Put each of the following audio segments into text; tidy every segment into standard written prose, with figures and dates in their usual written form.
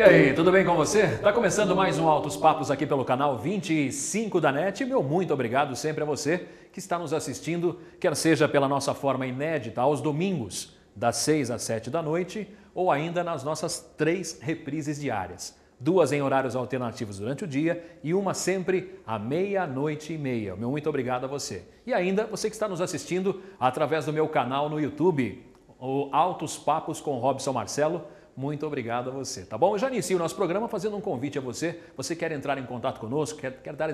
E aí, tudo bem com você? Tá começando mais um Altos Papos aqui pelo canal 25 da NET. Meu muito obrigado sempre a você que está nos assistindo, quer seja pela nossa forma inédita aos domingos, das 6 às 7 da noite, ou ainda nas nossas 3 reprises diárias. 2 em horários alternativos durante o dia e uma sempre à 00:30. Meu muito obrigado a você. E ainda você que está nos assistindo através do meu canal no YouTube, o Altos Papos com Robson Marcelo. Muito obrigado a você, tá bom? Eu já inicio o nosso programa fazendo um convite a você. Você quer entrar em contato conosco, quer dar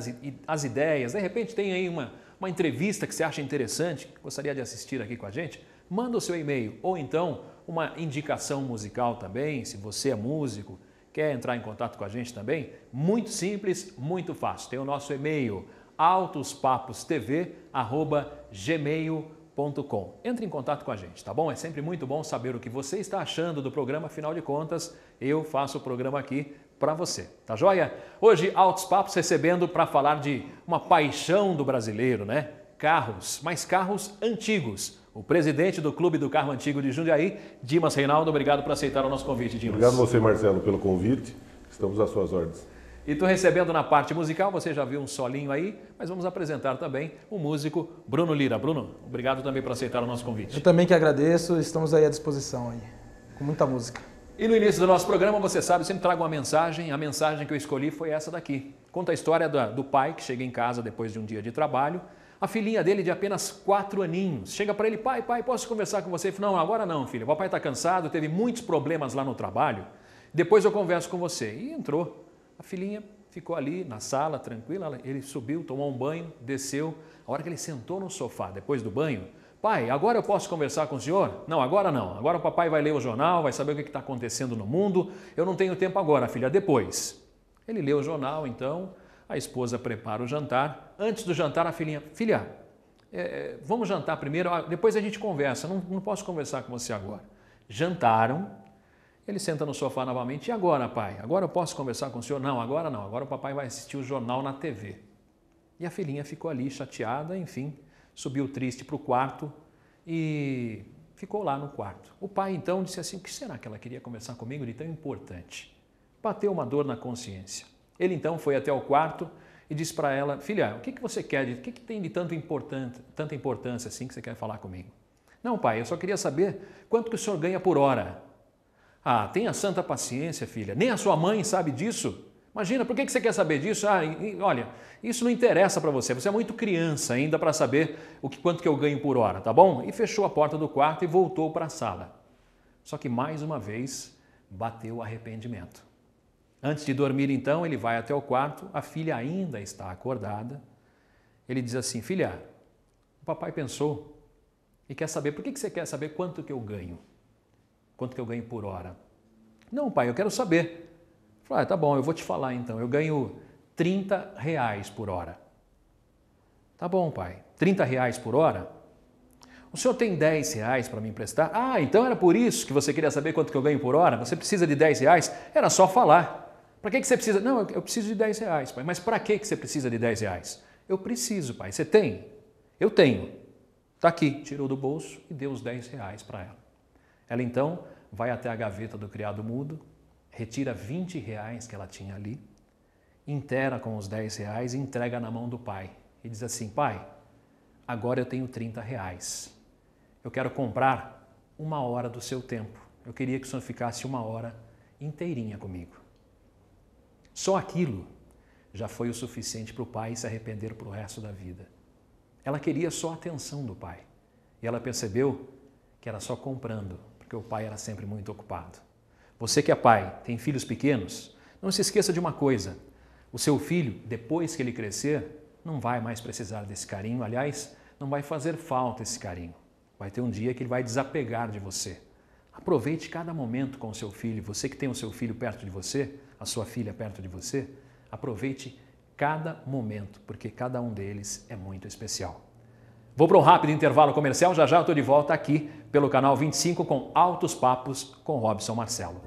as ideias, de repente tem aí uma entrevista que você acha interessante, gostaria de assistir aqui com a gente? Manda o seu e-mail ou então uma indicação musical também, se você é músico, quer entrar em contato com a gente também? Muito simples, muito fácil. Tem o nosso e-mail autospapostv@gmail.com. Entre em contato com a gente, tá bom? É sempre muito bom saber o que você está achando do programa, afinal de contas, eu faço o programa aqui para você, tá joia? Hoje, Altos Papos recebendo para falar de uma paixão do brasileiro, né? Carros, mas carros antigos. O presidente do Clube do Carro Antigo de Jundiaí, Dimas Reinaldo, obrigado por aceitar o nosso convite, Dimas. Obrigado a você, Marcelo, pelo convite. Estamos às suas ordens. E estou recebendo na parte musical, você já viu um solinho aí, mas vamos apresentar também o músico Bruno Lira. Bruno, obrigado também por aceitar o nosso convite. Eu também que agradeço, estamos aí à disposição, aí, com muita música. E no início do nosso programa, você sabe, eu sempre trago uma mensagem, a mensagem que eu escolhi foi essa daqui. Conta a história do pai que chega em casa depois de um dia de trabalho, a filhinha dele de apenas 4 aninhos, chega para ele, pai, posso conversar com você? Ele fala, não, agora não, filho, o papai está cansado, teve muitos problemas lá no trabalho, depois eu converso com você. E entrou. A filhinha ficou ali na sala, tranquila, ele subiu, tomou um banho, desceu. A hora que ele sentou no sofá, depois do banho, pai, agora eu posso conversar com o senhor? Não, agora não. Agora o papai vai ler o jornal, vai saber o que está acontecendo no mundo. Eu não tenho tempo agora, filha, depois. Ele lê o jornal, então, a esposa prepara o jantar. Antes do jantar, a filhinha, filha, vamos jantar primeiro, depois a gente conversa, não posso conversar com você agora. Jantaram. Ele senta no sofá novamente. E agora, pai? Agora eu posso conversar com o senhor? Não, agora não. Agora o papai vai assistir o jornal na TV. E a filhinha ficou ali chateada, enfim, subiu triste para o quarto e ficou lá no quarto. O pai então disse assim, o que será que ela queria conversar comigo de tão importante? Bateu uma dor na consciência. Ele então foi até o quarto e disse para ela, filha, o que você quer? O que tem de tanta importância assim que você quer falar comigo? Não, pai, eu só queria saber quanto que o senhor ganha por hora. Ah, tenha santa paciência, filha. Nem a sua mãe sabe disso. Imagina, por que você quer saber disso? Olha, isso não interessa para você. Você é muito criança ainda para saber quanto que eu ganho por hora, tá bom? E fechou a porta do quarto e voltou para a sala. Só que mais uma vez bateu o arrependimento. Antes de dormir, então, ele vai até o quarto. A filha ainda está acordada. Ele diz assim, filha, o papai pensou e quer saber, por que você quer saber quanto que eu ganho? Quanto que eu ganho por hora? Não, pai, eu quero saber. Falei, tá bom, eu vou te falar então. Eu ganho R$30 por hora. Tá bom, pai. R$30 por hora? O senhor tem R$10 para me emprestar? Ah, então era por isso que você queria saber quanto que eu ganho por hora? Você precisa de R$10? Era só falar. Para que você precisa? Não, eu preciso de R$10, pai. Mas para que você precisa de R$10? Eu preciso, pai. Você tem? Eu tenho. Tá aqui. Tirou do bolso e deu os R$10 para ela. Ela então vai até a gaveta do criado mudo, retira R$20 que ela tinha ali, inteira com os R$10 e entrega na mão do pai. E diz assim, pai, agora eu tenho R$30. Eu quero comprar 1 hora do seu tempo. Eu queria que o senhor ficasse 1 hora inteirinha comigo. Só aquilo já foi o suficiente para o pai se arrepender para o resto da vida. Ela queria só a atenção do pai. E ela percebeu que era só comprando, porque o pai era sempre muito ocupado. Você que é pai, tem filhos pequenos, não se esqueça de uma coisa, o seu filho, depois que ele crescer, não vai mais precisar desse carinho, aliás, não vai fazer falta esse carinho. Vai ter um dia que ele vai desapegar de você. Aproveite cada momento com o seu filho, você que tem o seu filho perto de você, a sua filha perto de você, aproveite cada momento, porque cada um deles é muito especial. Vou para um rápido intervalo comercial, já eu estou de volta aqui pelo canal 25 com Altos Papos com Robson Marcelo.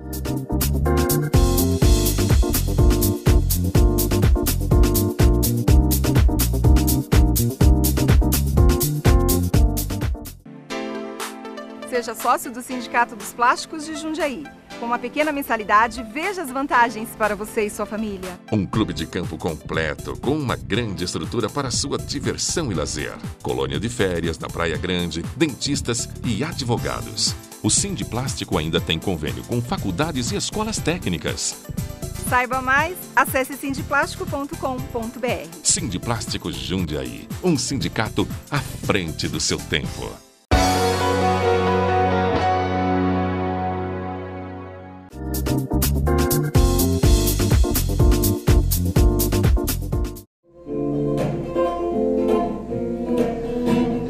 Seja sócio do Sindicato dos Plásticos de Jundiaí. Com uma pequena mensalidade, veja as vantagens para você e sua família. Um clube de campo completo, com uma grande estrutura para sua diversão e lazer. Colônia de férias na Praia Grande, dentistas e advogados. O Sindiplástico ainda tem convênio com faculdades e escolas técnicas. Saiba mais, acesse sindiplástico.com.br. Sindiplástico Jundiaí, um sindicato à frente do seu tempo.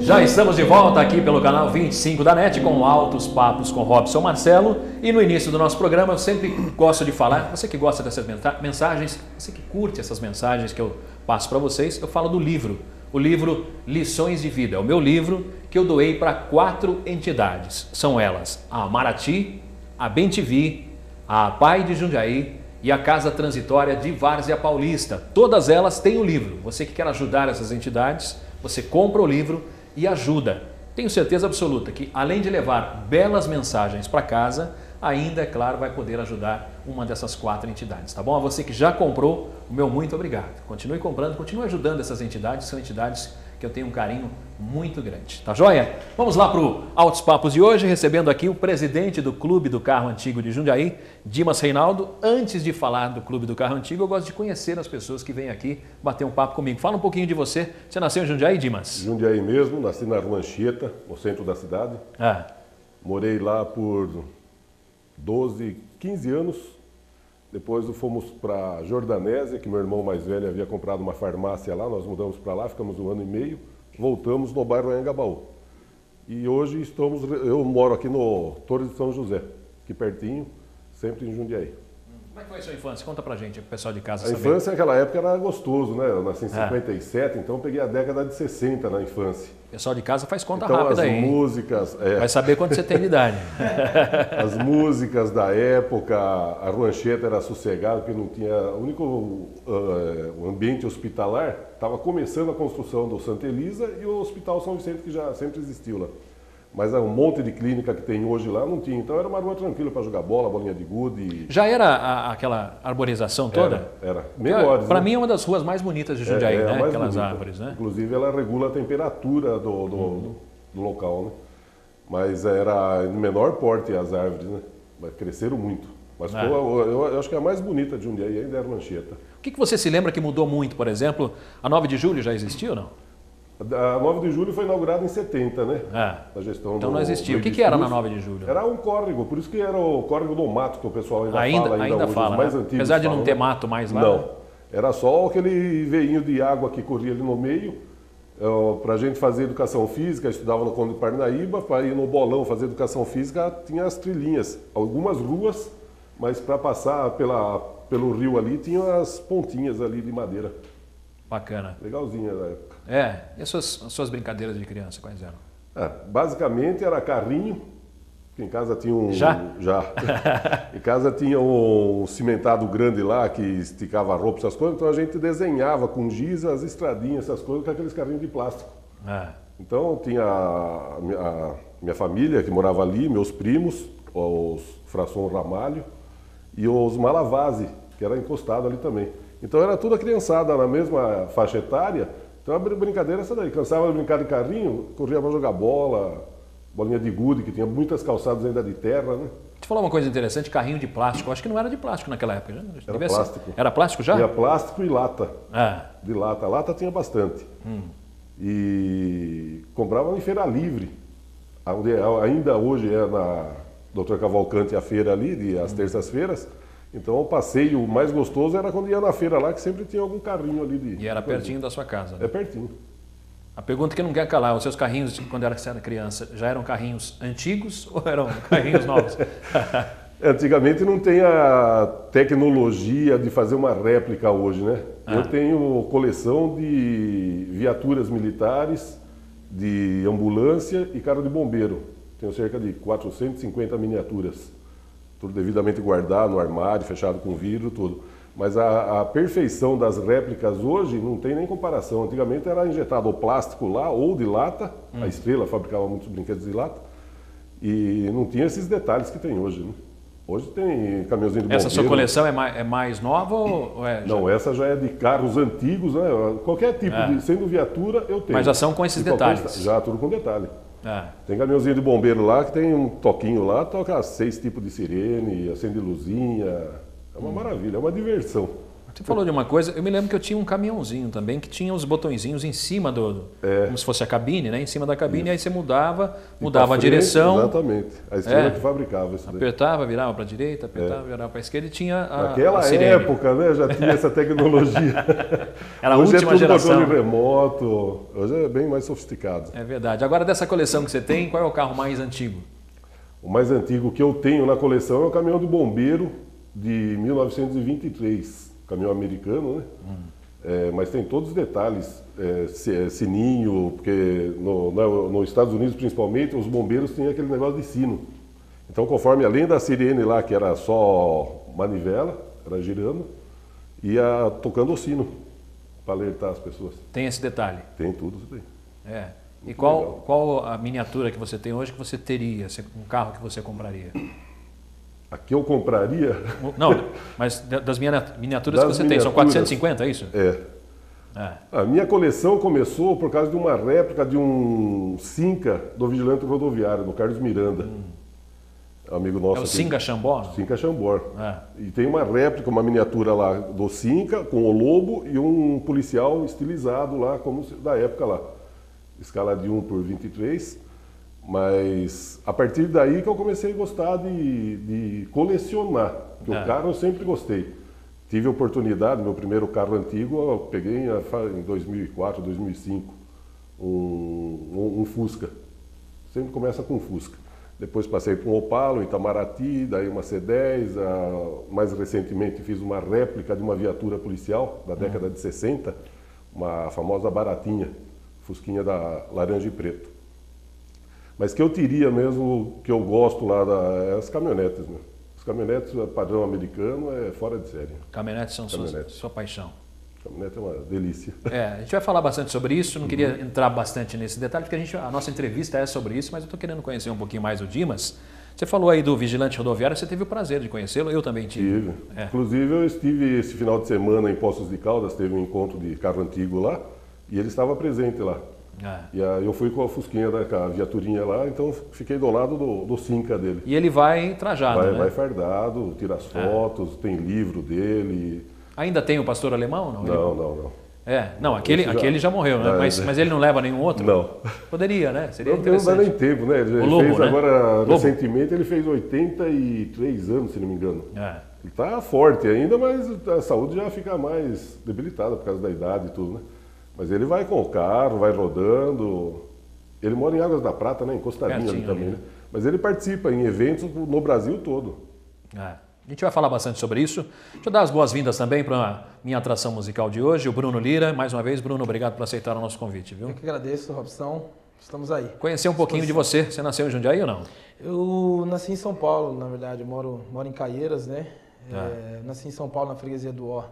Já estamos de volta aqui pelo canal 25 da NET com Altos Papos com Robson Marcelo. E no início do nosso programa eu sempre gosto de falar, você que gosta dessas mensagens, você que curte essas mensagens que eu passo para vocês, eu falo do livro. O livro Lições de Vida, é o meu livro que eu doei para 4 entidades. São elas a Amarati, a Bem-TV, a Pai de Jundiaí e a Casa Transitória de Várzea Paulista. Todas elas têm o livro. Você que quer ajudar essas entidades, você compra o livro e ajuda. Tenho certeza absoluta que, além de levar belas mensagens para casa, ainda, é claro, vai poder ajudar uma dessas 4 entidades, tá bom? A você que já comprou, o meu muito obrigado. Continue comprando, continue ajudando essas entidades, são entidades que eu tenho um carinho muito grande, tá joia? Vamos lá para o Altos Papos de hoje, recebendo aqui o presidente do Clube do Carro Antigo de Jundiaí, Dimas Reinaldo. Antes de falar do Clube do Carro Antigo, eu gosto de conhecer as pessoas que vêm aqui bater um papo comigo. Fala um pouquinho de você. Você nasceu em Jundiaí, Dimas? Jundiaí mesmo, nasci na Rua Anchieta, no centro da cidade. Morei lá por 12, 15 anos. Depois fomos para Jordanésia, que meu irmão mais velho havia comprado uma farmácia lá, nós mudamos para lá, ficamos 1 ano e meio, voltamos no bairro Anhangabaú. E hoje eu moro aqui no Torres de São José, aqui pertinho, sempre em Jundiaí. Como é que foi a sua infância? Conta pra gente, o pessoal de casa saber. A infância naquela época era gostoso, né? Eu nasci em 57, então eu peguei a década de 60 na infância. O pessoal de casa faz conta então, rápida as aí. Músicas, vai saber quanto você tem de idade. As músicas da época, a Rua Anchieta era sossegada, porque não tinha... O único ambiente hospitalar, estava começando a construção do Santa Elisa e o Hospital São Vicente, que já sempre existiu lá. Mas um monte de clínica que tem hoje lá não tinha. Então era uma rua tranquila para jogar bola, bolinha de gude. Já era aquela arborização toda? Era. Melhores. Para mim é uma das ruas mais bonitas de Jundiaí, né? Aquelas bonita. árvores, né? Inclusive ela regula a temperatura do local, né? Mas era de menor porte as árvores, né? Mas cresceram muito. Mas eu acho que a mais bonita de Jundiaí ainda era a Anchieta. O que você se lembra que mudou muito, por exemplo? A 9 de julho já existiu ou não? A 9 de julho foi inaugurada em 70, né? A gestão então não existia. O que era na 9 de julho? Era um córrego, por isso que era o córrego do mato, que o pessoal ainda fala. Mais antigos apesar de não ter mato mais lá? Não. Era só aquele veinho de água que corria ali no meio. Para a gente fazer educação física, estudava no Conde de Parnaíba, para ir no bolão fazer educação física, tinha as trilhinhas. Algumas ruas, mas para passar pelo rio ali, tinha as pontinhas ali de madeira. Bacana. Legalzinha na época. E as suas brincadeiras de criança, quais eram? Basicamente era carrinho, que em casa tinha um... Já? Em casa tinha um cimentado grande lá, que esticava a roupa, essas coisas, então a gente desenhava com giz as estradinhas, essas coisas, com aqueles carrinhos de plástico. Então tinha a minha família, que morava ali, meus primos, os Frasson Ramalho, e os Malavase, que era encostado ali também. Então era tudo a criançada na mesma faixa etária. Então a brincadeira é essa daí. Cansava de brincar de carrinho, corria para jogar bola, bolinha de gude, que tinha muitas calçadas ainda de terra, né? Deixa eu falar uma coisa interessante, carrinho de plástico. Acho que não era de plástico naquela época. Já? Era plástico. Era plástico já? Tinha plástico e lata. De lata. A lata tinha bastante. E comprava em feira livre. Ainda hoje é na Dr. Cavalcante a feira ali, às terças-feiras. Então o passeio mais gostoso era quando ia na feira lá, que sempre tinha algum carrinho ali. E era pertinho da sua casa, né? É pertinho. A pergunta que não quer calar, os seus carrinhos, quando você era criança, já eram carrinhos antigos ou eram carrinhos novos? Antigamente não tem a tecnologia de fazer uma réplica hoje, né? Eu tenho coleção de viaturas militares, de ambulância e carro de bombeiro. Tenho cerca de 450 miniaturas. Tudo devidamente guardado no armário, fechado com vidro, tudo. Mas a perfeição das réplicas hoje não tem nem comparação. Antigamente era injetado o plástico lá ou de lata, a Estrela fabricava muitos brinquedos de lata, e não tinha esses detalhes que tem hoje, né? Hoje tem caminhãozinho de bombeiro. Essa sua coleção é mais nova ou é... Não, essa já é de carros antigos, né? Qualquer tipo de, sendo viatura, eu tenho. Mas já são com esses detalhes. Já, tudo com detalhe. Tem caminhãozinho de bombeiro lá que tem um toquinho lá, toca 6 tipos de sirene, acende luzinha. É uma maravilha, é uma diversão. Você falou de uma coisa, eu me lembro que eu tinha um caminhãozinho também que tinha os botõezinhos em cima como se fosse a cabine, né? Em cima da cabine, e aí você mudava a direção. Exatamente. A estrela que fabricava isso daí. Apertava, virava para a direita, apertava, virava para a esquerda e tinha Naquela sirene. Época, né? Já tinha essa tecnologia. Era a hoje última é tudo geração. controle remoto, hoje é bem mais sofisticado. É verdade. Agora, dessa coleção que você tem, qual é o carro mais antigo? O mais antigo que eu tenho na coleção é o caminhão de bombeiro de 1923. Caminhão americano, né? Mas tem todos os detalhes, sininho, porque nos Estados Unidos principalmente os bombeiros tinham aquele negócio de sino. Então conforme além da sirene lá, que era só manivela, era girando, ia tocando o sino para alertar as pessoas. Tem esse detalhe? Tem tudo isso daí. E qual a miniatura que você tem hoje que você teria, um carro que você compraria? A que eu compraria? Não, mas das miniaturas que você tem, são 450, é isso? A minha coleção começou por causa de uma réplica de um Cinca do Vigilante Rodoviário, do Carlos Miranda. Amigo nosso. É o Cinca Chambord? Cinca Chambord. E tem uma réplica, uma miniatura lá do Cinca, com o lobo e um policial estilizado lá, como da época lá. Escala de 1/23. Mas a partir daí que eu comecei a gostar de colecionar, porque o carro eu sempre gostei. Tive a oportunidade, meu primeiro carro antigo, eu peguei em 2004, 2005, um Fusca. Sempre começa com Fusca. Depois passei por um Opala, um Itamaraty, daí uma C10, mais recentemente fiz uma réplica de uma viatura policial da década de 60, uma famosa baratinha, Fusquinha da laranja e preto. Mas que eu teria mesmo, que eu gosto lá, as caminhonetes, né? As caminhonetes padrão americano é fora de série. Caminhonetes são sua paixão. Caminhonete é uma delícia. A gente vai falar bastante sobre isso, não queria entrar bastante nesse detalhe, porque a nossa entrevista é sobre isso, mas eu estou querendo conhecer um pouquinho mais o Dimas. Você falou aí do vigilante rodoviário, você teve o prazer de conhecê-lo, eu também tive. Inclusive eu estive esse final de semana em Poços de Caldas, teve um encontro de carro antigo lá, e ele estava presente lá. E aí eu fui com a Fusquinha, com a viaturinha lá, então fiquei do lado do Cinca dele. E ele vai trajado, né? Vai fardado, tira as fotos, tem livro dele. Ainda tem o pastor alemão? Não, não. Não, aquele já morreu, né? Mas ele não leva nenhum outro? Não. Poderia, né? Seria não interessante. Não dá nem tempo, né? Ele Lobo, fez né? agora, recentemente, ele fez 83 anos, se não me engano. Ele está forte ainda, mas a saúde já fica mais debilitada por causa da idade e tudo, né? Mas ele vai com o carro, vai rodando. Ele mora em Águas da Prata, né? Encostadinho ali também, né? Mas ele participa em eventos no Brasil todo. A gente vai falar bastante sobre isso. Deixa eu dar as boas-vindas também para a minha atração musical de hoje, o Bruno Lira. Mais uma vez, Bruno, obrigado por aceitar o nosso convite, viu? Eu que agradeço, Robson. Estamos aí. Conhecer um pouquinho de você. Você nasceu em Jundiaí ou não? Eu nasci em São Paulo, na verdade. Eu moro em Caieiras, né? Nasci em São Paulo, na freguesia do Ó.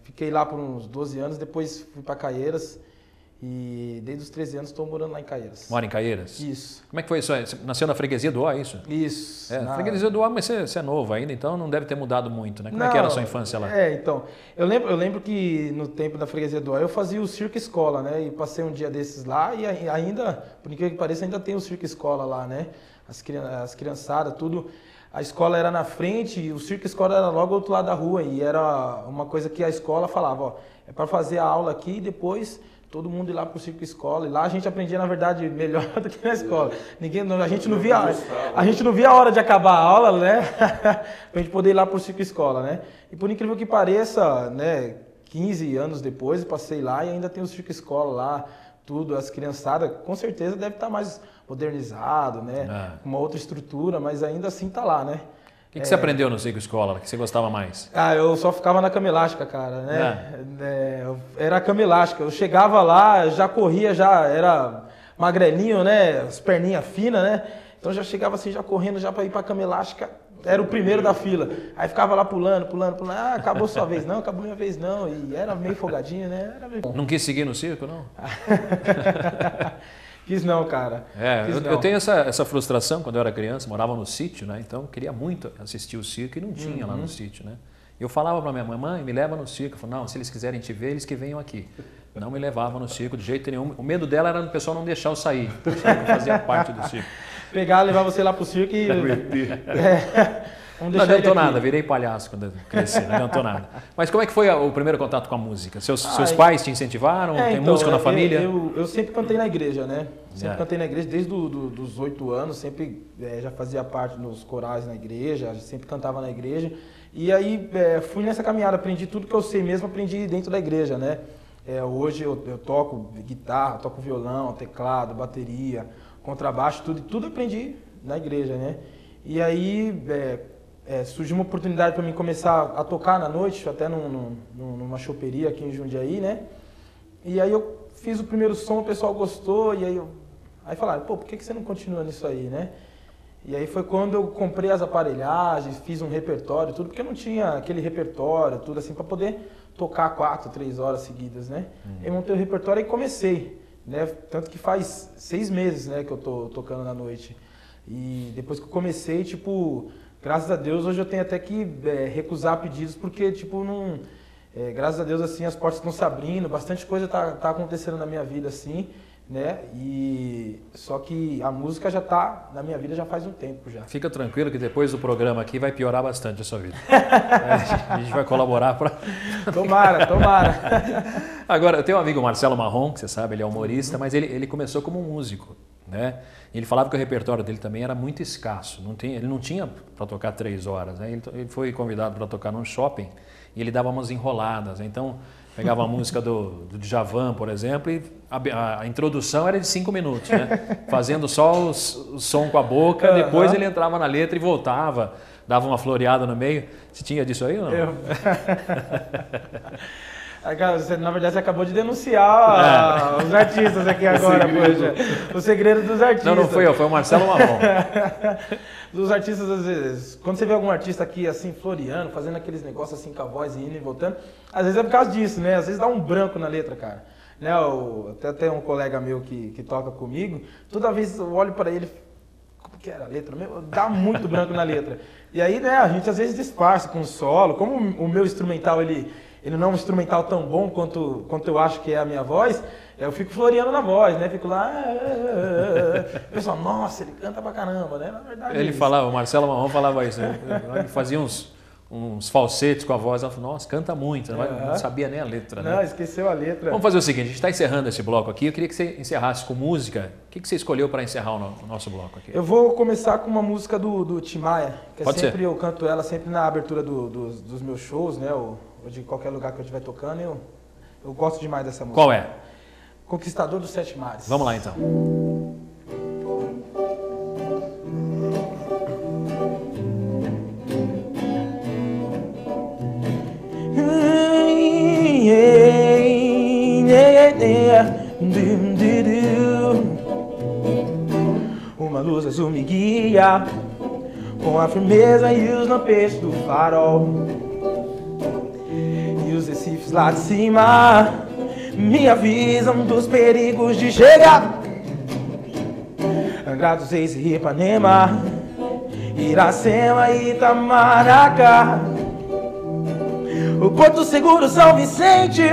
Fiquei lá por uns 12 anos, depois fui para Caieiras e desde os 13 anos estou morando lá em Caieiras. Mora em Caieiras? Isso. Como é que foi isso? Você nasceu na freguesia do Ó, é isso? Isso. Freguesia do Ó, mas você é novo ainda, então não deve ter mudado muito, né? Como é que era a sua infância lá? Então, eu lembro que no tempo da freguesia do Ó eu fazia o circo escola, né? E passei um dia desses lá e ainda, por incrível que pareça, ainda tem o circo escola lá, né? As criançadas, tudo. A escola era na frente e o circo escola era logo ao outro lado da rua. E era uma coisa que a escola falava, é para fazer a aula aqui e depois todo mundo ir lá pro circo escola. E lá a gente aprendia, na verdade, melhor do que na escola. A gente não via a hora de acabar a aula, né? Pra gente poder ir lá pro circo escola, né? E por incrível que pareça, né? 15 anos depois, eu passei lá e ainda tem o circo escola lá. Tudo, as criançadas, com certeza deve estar mais modernizado, né? Uma outra estrutura, mas ainda assim tá lá, né? O que você aprendeu no circo escola, que você gostava mais? Eu só ficava na cama elástica, cara, né? Era a cama elástica. Eu chegava lá, já corria, já era magrelinho, né? As perninhas finas, né? Então já chegava assim, já correndo, já para ir pra cama elástica. Era o primeiro da fila. Aí ficava lá pulando. Acabou sua vez não, acabou minha vez não. E era meio folgadinho, né? Não quis seguir no circo, não? Quis não, cara. Eu tenho essa frustração quando eu era criança, morava no sítio, né? Então eu queria muito assistir o circo e não tinha lá no sítio, né? Eu falava para minha mãe, me leva no circo. Eu falava, não, se eles quiserem te ver, eles que venham aqui. Não me levavam no circo de jeito nenhum. O medo dela era o pessoal não deixar eu sair. Eu não fazia parte do circo. Pegar, levar você lá pro circo e... Não adiantou nada, virei palhaço quando eu cresci, não adiantou nada. Mas como é que foi o primeiro contato com a música? Seus pais te incentivaram? Tem então, música na família? Eu sempre cantei na igreja, né? Sempre cantei na igreja desde os 8 anos, sempre já fazia parte dos corais na igreja, sempre cantava na igreja. E aí fui nessa caminhada, aprendi tudo que eu sei mesmo, aprendi dentro da igreja, né? Hoje eu toco guitarra, toco violão, teclado, bateria, contrabaixo, tudo aprendi na igreja, né? E aí surgiu uma oportunidade para mim começar a tocar na noite, até numa choperia aqui em Jundiaí, né? E aí eu fiz o primeiro som, o pessoal gostou, e aí falaram, pô, por que você não continua nisso aí, né? E aí foi quando eu comprei as aparelhagens, fiz um repertório, tudo, porque eu não tinha aquele repertório, tudo assim, para poder tocar 4, 3 horas seguidas, né? Eu montei o repertório e comecei, né? Tanto que faz 6 meses, né, que eu tô tocando na noite. E depois que eu comecei, tipo... Graças a Deus, hoje eu tenho até que recusar pedidos, porque, tipo, não... graças a Deus, assim, as portas estão se abrindo, bastante coisa tá acontecendo na minha vida, assim, né? Só que a música já tá na minha vida já faz um tempo já. Fica tranquilo que depois do programa aqui vai piorar bastante a sua vida. A gente vai colaborar para... Tomara. Agora, eu tenho um amigo, Marcelo Marrom, que você sabe, ele é humorista, mas ele começou como músico, né? Ele falava que o repertório dele também era muito escasso. Ele não tinha para tocar 3 horas. Né? Ele foi convidado para tocar num shopping e ele dava umas enroladas. Então, pegava a música do Djavan, por exemplo, e a introdução era de 5 minutos, né? Fazendo só o som com a boca, depois ele entrava na letra e voltava, dava uma floreada no meio. Você tinha disso aí ou não? Na verdade, você acabou de denunciar os artistas aqui agora, poxa. O segredo dos artistas. Não foi eu, foi o Marcelo Marrom. Dos artistas, às vezes, quando você vê algum artista aqui, assim, floreando, fazendo aqueles negócios assim com a voz indo e voltando, às vezes é por causa disso, né? Às vezes dá um branco na letra, cara. Né? Até tem um colega meu que toca comigo, toda vez eu olho para ele, como que era a letra? Dá muito branco na letra. E aí, né, a gente às vezes disfarça com o solo, como o meu instrumental, ele não é um instrumental tão bom quanto eu acho que é a minha voz, eu fico floreando na voz, né? Fico lá... O pessoal, nossa, ele canta pra caramba, né? Na verdade ele falava, o Marcelo Marrom falava isso, né? Ele fazia uns falsetes com a voz, ela falou, nossa, canta muito, não sabia nem a letra, né? Não, esqueceu a letra. Vamos fazer o seguinte, a gente está encerrando esse bloco aqui, eu queria que você encerrasse com música. O que você escolheu para encerrar o nosso bloco aqui? Eu vou começar com uma música do Tim Maia, que Pode sempre ser. Eu canto ela sempre na abertura dos meus shows, né? Ou de qualquer lugar que eu estiver tocando, eu gosto demais dessa música. Qual é? Conquistador dos 7 Mares. Vamos lá então. Uma luz azul me guia com a firmeza e os lampejos do farol. E os recifes lá de cima me avisam dos perigos de chegar. Angra dos Reis e Ipanema, Iracema e Itamaracá. O Porto Seguro, São Vicente,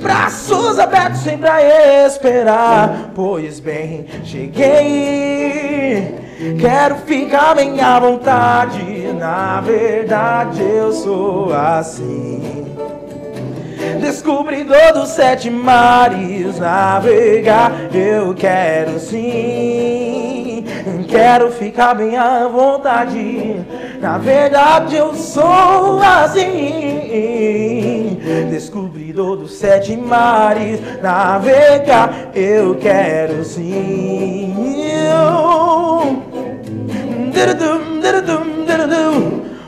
braços abertos sempre a esperar. Pois bem, cheguei, quero ficar bem à vontade. Na verdade eu sou assim, descobridor dos 7 mares. Navegar eu quero sim, quero ficar bem à vontade. Na verdade eu sou assim, descobridor dos 7 mares. Navegar eu quero sim.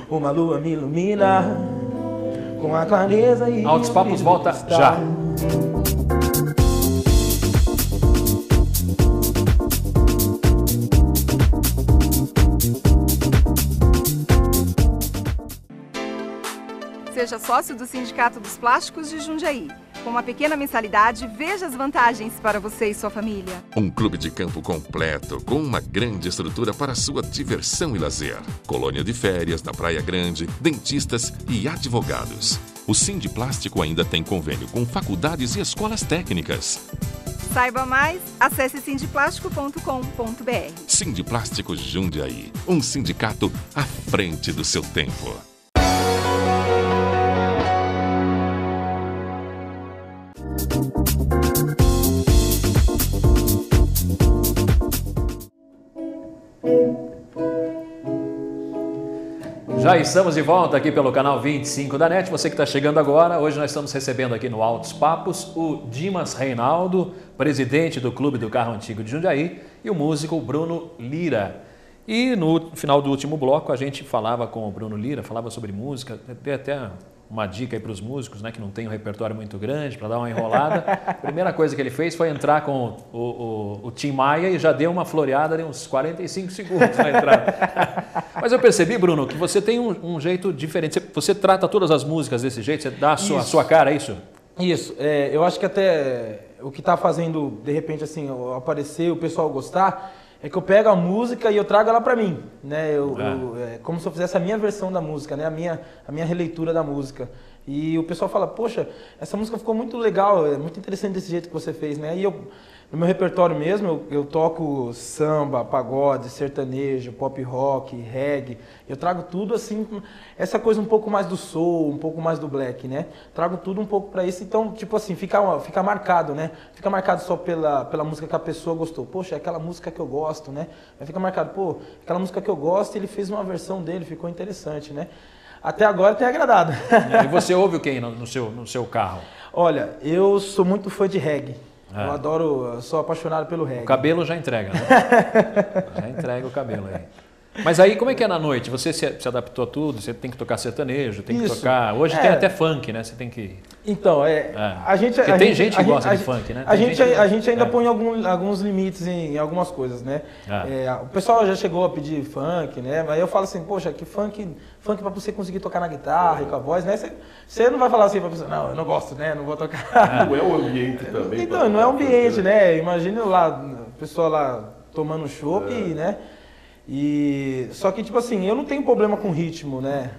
Uma lua me ilumina com a clareza e Altos Papos volta já. Seja sócio do Sindicato dos Plásticos de Jundiaí. Com uma pequena mensalidade, veja as vantagens para você e sua família. Um clube de campo completo, com uma grande estrutura para sua diversão e lazer. Colônia de férias na Praia Grande, dentistas e advogados. O Sindiplástico ainda tem convênio com faculdades e escolas técnicas. Saiba mais, acesse sindiplástico.com.br. Sindiplástico Jundiaí, um sindicato à frente do seu tempo. Já estamos de volta aqui pelo canal 25 da NET. Você que está chegando agora, hoje nós estamos recebendo aqui no Altos Papos o Dimas Reinaldo, presidente do Clube do Carro Antigo de Jundiaí, e o músico Bruno Lira. E no final do último bloco a gente falava com o Bruno Lira, falava sobre música, dei até uma dica aí para os músicos, né, que não tem um repertório muito grande, para dar uma enrolada. A primeira coisa que ele fez foi entrar com o Tim Maia e já deu uma floreada de uns 45 segundos na entrada. Mas eu percebi, Bruno, que você tem um jeito diferente. Você trata todas as músicas desse jeito, você dá a sua cara, é isso? Isso, eu acho que até o que está fazendo, de repente, assim, aparecer, o pessoal gostar, é que eu pego a música e eu trago ela para mim, né? É como se eu fizesse a minha versão da música, né? A minha releitura da música. E o pessoal fala, poxa, essa música ficou muito legal, é muito interessante desse jeito que você fez, né? E no meu repertório mesmo, eu toco samba, pagode, sertanejo, pop rock, reggae. Eu trago tudo assim, essa coisa um pouco mais do soul, um pouco mais do black, né? Trago tudo um pouco para isso, então, tipo assim, fica marcado, né? Fica marcado só pela música que a pessoa gostou. Poxa, é aquela música que eu gosto, né? Mas fica marcado, pô, aquela música que eu gosto, ele fez uma versão dele, ficou interessante, né? Até agora tem agradado. E você ouve o que no seu carro? Olha, eu sou muito fã de reggae. Eu sou apaixonado pelo reggae. O cabelo já entrega, né? Já entrega o cabelo aí. Mas aí, como é que é na noite? Você se adaptou a tudo? Você tem que tocar sertanejo, tem que tocar... Hoje tem até funk, né? Você tem que... Então, Porque tem gente que gosta de funk, né? A gente ainda põe alguns limites em algumas coisas, né? O pessoal já chegou a pedir funk, né? Mas eu falo assim, poxa, que funk para você conseguir tocar na guitarra e com a voz, né? Você não vai falar assim pra pessoa, não, eu não gosto, né? Não vou tocar. Não é o ambiente também. Então, não é o ambiente, né? Imagina lá, a pessoa lá tomando chopp, né? Só que, tipo assim, eu não tenho problema com ritmo, né?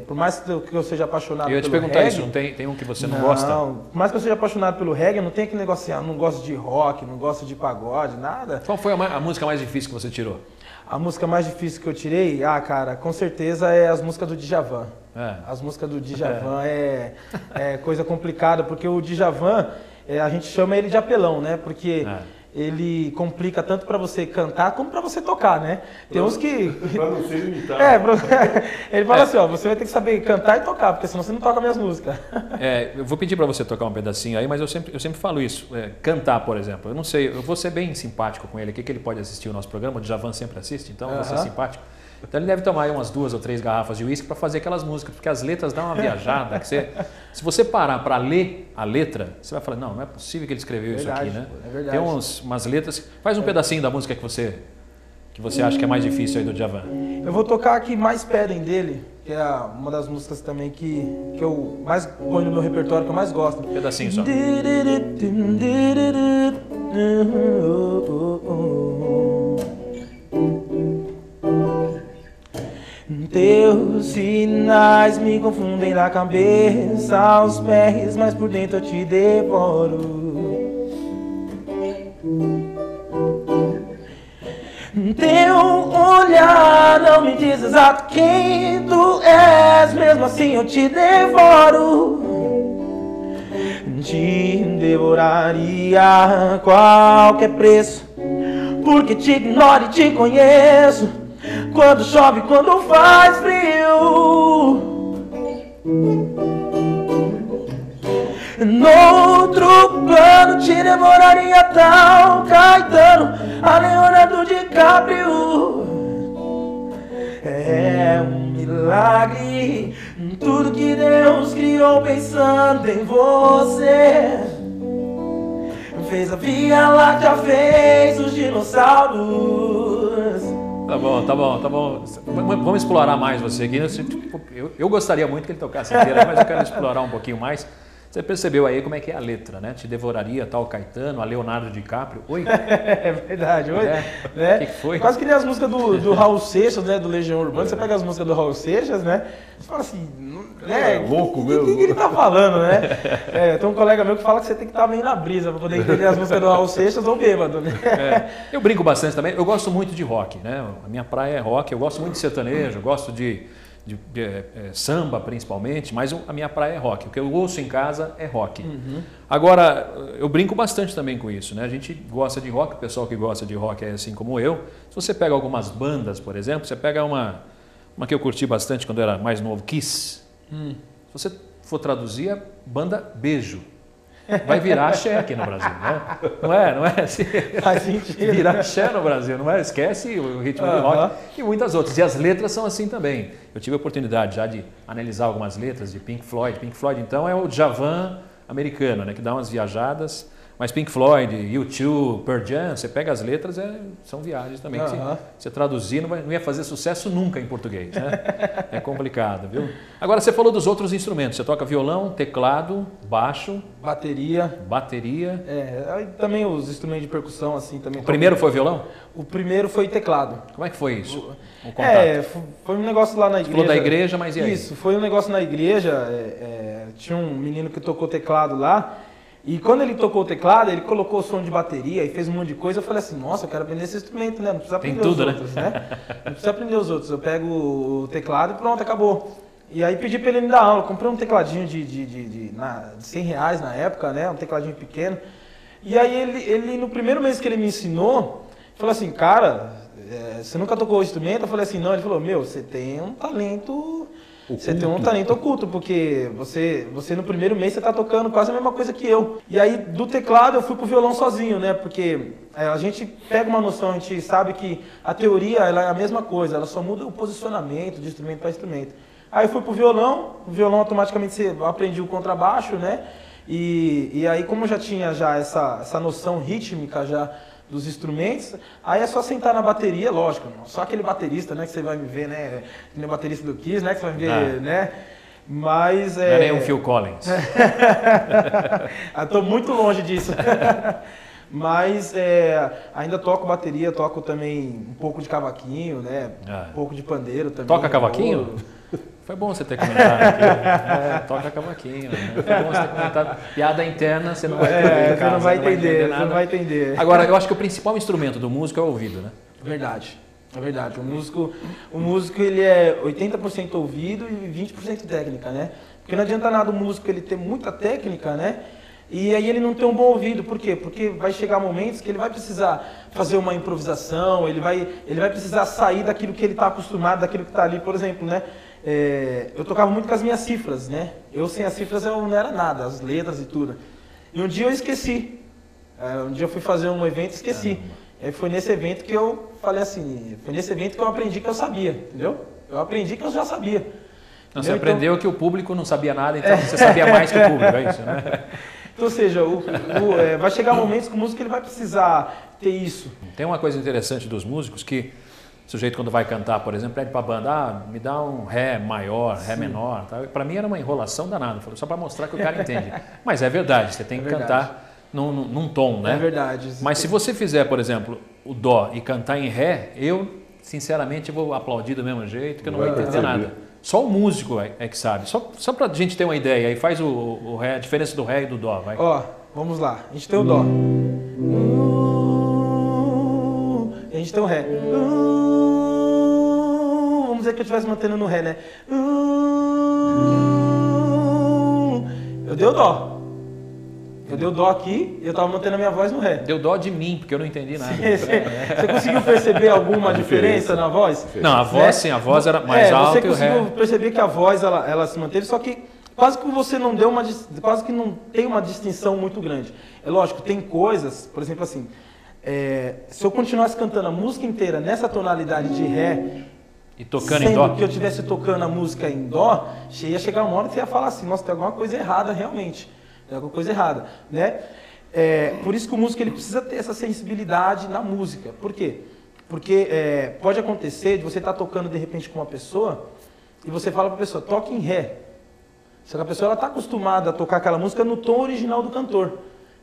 Por mais que eu seja apaixonado pelo reggae... Eu ia te perguntar isso, não tem um que você não gosta? Não, por mais que eu seja apaixonado pelo reggae, não tem aquele negócio assim, não gosto de rock, não gosto de pagode, nada. Qual foi a música mais difícil que você tirou? A música mais difícil que eu tirei, cara, com certeza é as músicas do Djavan. As músicas do Djavan é coisa complicada, porque o Djavan, a gente chama ele de apelão, né? Porque... ele complica tanto para você cantar como para você tocar, né? Tem uns que... Para não ser limitado. Ele fala assim, ó, você vai ter que saber cantar e tocar, porque senão você não toca minhas músicas. Eu vou pedir para você tocar um pedacinho aí, mas eu sempre falo isso. Cantar, por exemplo, eu não sei, eu vou ser bem simpático com ele aqui, que ele pode assistir o nosso programa, o Djavan sempre assiste, então eu vou ser simpático. Então ele deve tomar aí umas 2 ou 3 garrafas de uísque para fazer aquelas músicas, porque as letras dão uma viajada. Se você parar para ler a letra, você vai falar, não é possível que ele escreveu isso aqui, né? É verdade. Tem umas letras. Faz um pedacinho da música que você acha que é mais difícil aí do Djavan. Eu vou tocar aqui Mais Pedem dele, que é uma das músicas também que eu mais ponho no meu repertório, que eu mais gosto. Um pedacinho só. Teus sinais me confundem da cabeça aos pés, mas por dentro eu te devoro. Teu olhar não me diz exato quem tu és, mesmo assim eu te devoro. Te devoraria a qualquer preço, porque te ignoro e te conheço. Quando chove, quando faz frio. Noutro plano te devoraria tal Caetano, a Leonardo DiCaprio. É um milagre tudo que Deus criou pensando em você. Fez a Via Láctea, fez os dinossauros. Tá bom. Vamos explorar mais você aqui. Eu gostaria muito que ele tocasse inteira, mas eu quero explorar um pouquinho mais. Você percebeu aí como é que é a letra, né? Te devoraria tal Caetano, a Leonardo DiCaprio. Oi? É verdade. Oi, né? O que foi? Quase que nem as músicas do Raul Seixas, né? Do Legião Urbana. Você pega as músicas do Raul Seixas, né? Você fala assim, né? Louco mesmo. O que ele tá falando, né? Tem um colega meu que fala que você tem que estar bem na brisa para poder entender as músicas do Raul Seixas ou bêbado, né? Eu brinco bastante também. Eu gosto muito de rock, né? A minha praia é rock. Eu gosto muito de sertanejo, eu gosto de samba principalmente, mas a minha praia é rock. O que eu ouço em casa é rock. Agora, eu brinco bastante também com isso, né? A gente gosta de rock, o pessoal que gosta de rock é assim como eu. Se você pega algumas bandas, por exemplo, você pega uma que eu curti bastante quando eu era mais novo, Kiss. Se você for traduzir, é banda Beijo. Vai virar axé aqui no Brasil, né? Não é? Assim, Faz sentido. Virar axé no Brasil, não é? Esquece o ritmo do rock e muitas outras. E as letras são assim também. Eu tive a oportunidade já de analisar algumas letras de Pink Floyd. Pink Floyd, então, é o Djavan americano, né? Que dá umas viajadas. Mas Pink Floyd, U2, Pearl Jam, você pega as letras, são viagens também. Se você traduzir, não ia fazer sucesso nunca em português, né? É complicado, viu? Agora, você falou dos outros instrumentos. Você toca violão, teclado, baixo, bateria. Também os instrumentos de percussão, assim, também. O primeiro foi violão? O primeiro foi teclado. Como é que foi isso? O contato? Foi um negócio lá na igreja. Você falou da igreja, mas e aí? Isso, foi um negócio na igreja. Tinha um menino que tocou teclado lá. E quando ele tocou o teclado, ele colocou o som de bateria e fez um monte de coisa. Eu falei assim, nossa, eu quero aprender esse instrumento, né? Não precisa aprender os outros, né? Não precisa aprender os outros. Eu pego o teclado e pronto, acabou. E aí pedi para ele me dar aula. Comprei um tecladinho de R$100 na época, né? Um tecladinho pequeno. E aí ele no primeiro mês que ele me ensinou, falou assim, cara, você nunca tocou o instrumento? Eu falei assim, não. Ele falou, você tem um talento... Você tem um talento oculto, porque você no primeiro mês você está tocando quase a mesma coisa que eu. E aí do teclado eu fui pro violão sozinho, né? Porque a gente pega uma noção, a gente sabe que a teoria ela é a mesma coisa, ela só muda o posicionamento de instrumento para instrumento. Aí eu fui pro violão, o violão automaticamente eu aprendi o contrabaixo, né? E aí como eu já tinha essa noção rítmica já dos instrumentos, aí é só sentar na bateria, lógico, só aquele baterista, né, que você vai me ver, né, aquele baterista do Kiss, né, que você vai me ver, né, mas... Não é nem um Phil Collins. Estou muito longe disso. Mas ainda toco bateria, toco também um pouco de cavaquinho, né, um pouco de pandeiro também. Toca cavaquinho? Foi bom você ter comentado aqui. Toca cavaquinho. Né? Foi bom você ter comentado. Piada interna, você não vai entender. Você não vai entender, você não vai entender. Agora, eu acho que o principal instrumento do músico é o ouvido, né? Verdade. É verdade. O músico ele é 80% ouvido e 20% técnica, né? Porque não adianta nada o músico ele ter muita técnica, né? E aí ele não tem um bom ouvido. Por quê? Porque vai chegar momentos que ele vai precisar fazer uma improvisação, ele vai precisar sair daquilo que ele está acostumado, daquilo que está ali, por exemplo, né? Eu tocava muito com as minhas cifras, né? Eu sem as cifras eu não era nada, as letras e tudo. E um dia eu esqueci. Um dia eu fui fazer um evento e esqueci. Aí foi nesse evento que eu falei assim, foi nesse evento que eu aprendi que eu sabia, entendeu? Eu aprendi que eu já sabia. Não, você aprendeu que o público não sabia nada, então você sabia mais que o público, é isso, né? Então, ou seja, vai chegar momentos que o músico ele vai precisar ter isso. Tem uma coisa interessante dos músicos que o sujeito quando vai cantar, por exemplo, pede para a banda, me dá um ré maior, ré menor. Tá? Para mim era uma enrolação danada, só para mostrar que o cara entende. Mas é verdade, você tem que cantar num tom, né? É verdade. Mas se você fizer, por exemplo, o dó e cantar em ré, eu, sinceramente, vou aplaudir do mesmo jeito, que eu não vou entender nada. Só o músico é que sabe. Só para a gente ter uma ideia, aí faz o ré, a diferença do ré e do dó, vai. Ó, vamos lá. A gente tem o dó. A gente tem o ré. Vamos dizer que eu estivesse mantendo no ré, né? Eu dei o dó. Eu dei o dó aqui e eu estava mantendo a minha voz no ré. Deu dó de mim, porque eu não entendi nada. Você conseguiu perceber alguma diferença na voz? Não, a voz sim, a voz era mais alta e o ré... Você conseguiu perceber que a voz ela se manteve, só que quase que você não deu quase que não tem uma distinção muito grande. É lógico, tem coisas, por exemplo assim, se eu continuasse cantando a música inteira nessa tonalidade de ré, e tocando em dó, que eu estivesse tocando a música em dó, ia chegar uma hora que você ia falar assim, nossa, tem alguma coisa errada realmente. Tem alguma coisa errada, né? Por isso que o músico ele precisa ter essa sensibilidade na música. Por quê? Porque pode acontecer de você estar tocando de repente com uma pessoa e você fala para a pessoa, toque em ré. Só que a pessoa está acostumada a tocar aquela música no tom original do cantor,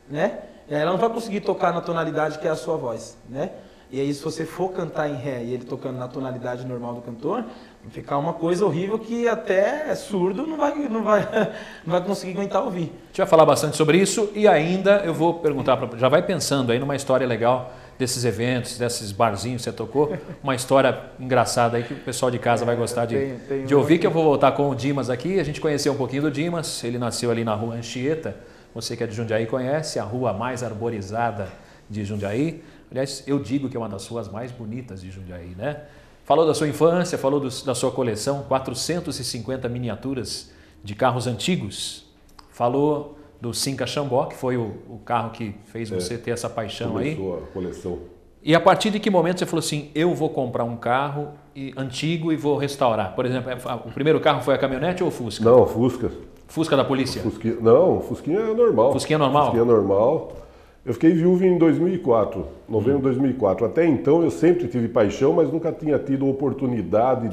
né? E aí ela não vai conseguir tocar na tonalidade que é a sua voz, né? E aí se você for cantar em Ré e ele tocando na tonalidade normal do cantor, vai ficar uma coisa horrível que até surdo não vai conseguir aguentar ouvir. A gente vai falar bastante sobre isso e ainda eu vou perguntar, já vai pensando aí numa história legal desses eventos, desses barzinhos que você tocou, uma história engraçada aí que o pessoal de casa vai gostar de ouvir, que eu vou voltar com o Dimas aqui, a gente conheceu um pouquinho do Dimas, ele nasceu ali na rua Anchieta, você que é de Jundiaí conhece, a rua mais arborizada de Jundiaí, aliás, eu digo que é uma das ruas mais bonitas de Jundiaí, né? Falou da sua infância, falou da sua coleção, 450 miniaturas de carros antigos, falou do Cinca Xambó, que foi o carro que fez você ter essa paixão aí. Começou a coleção. E a partir de que momento você falou assim, eu vou comprar um carro antigo e vou restaurar? Por exemplo, o primeiro carro foi a caminhonete ou o Fusca? Não, Fusca. Fusca da polícia? Não, Fusquinha é normal. Fusquinha normal? Fusquinha normal. Eu fiquei viúvo em 2004, novembro de 2004. Até então eu sempre tive paixão, mas nunca tinha tido oportunidade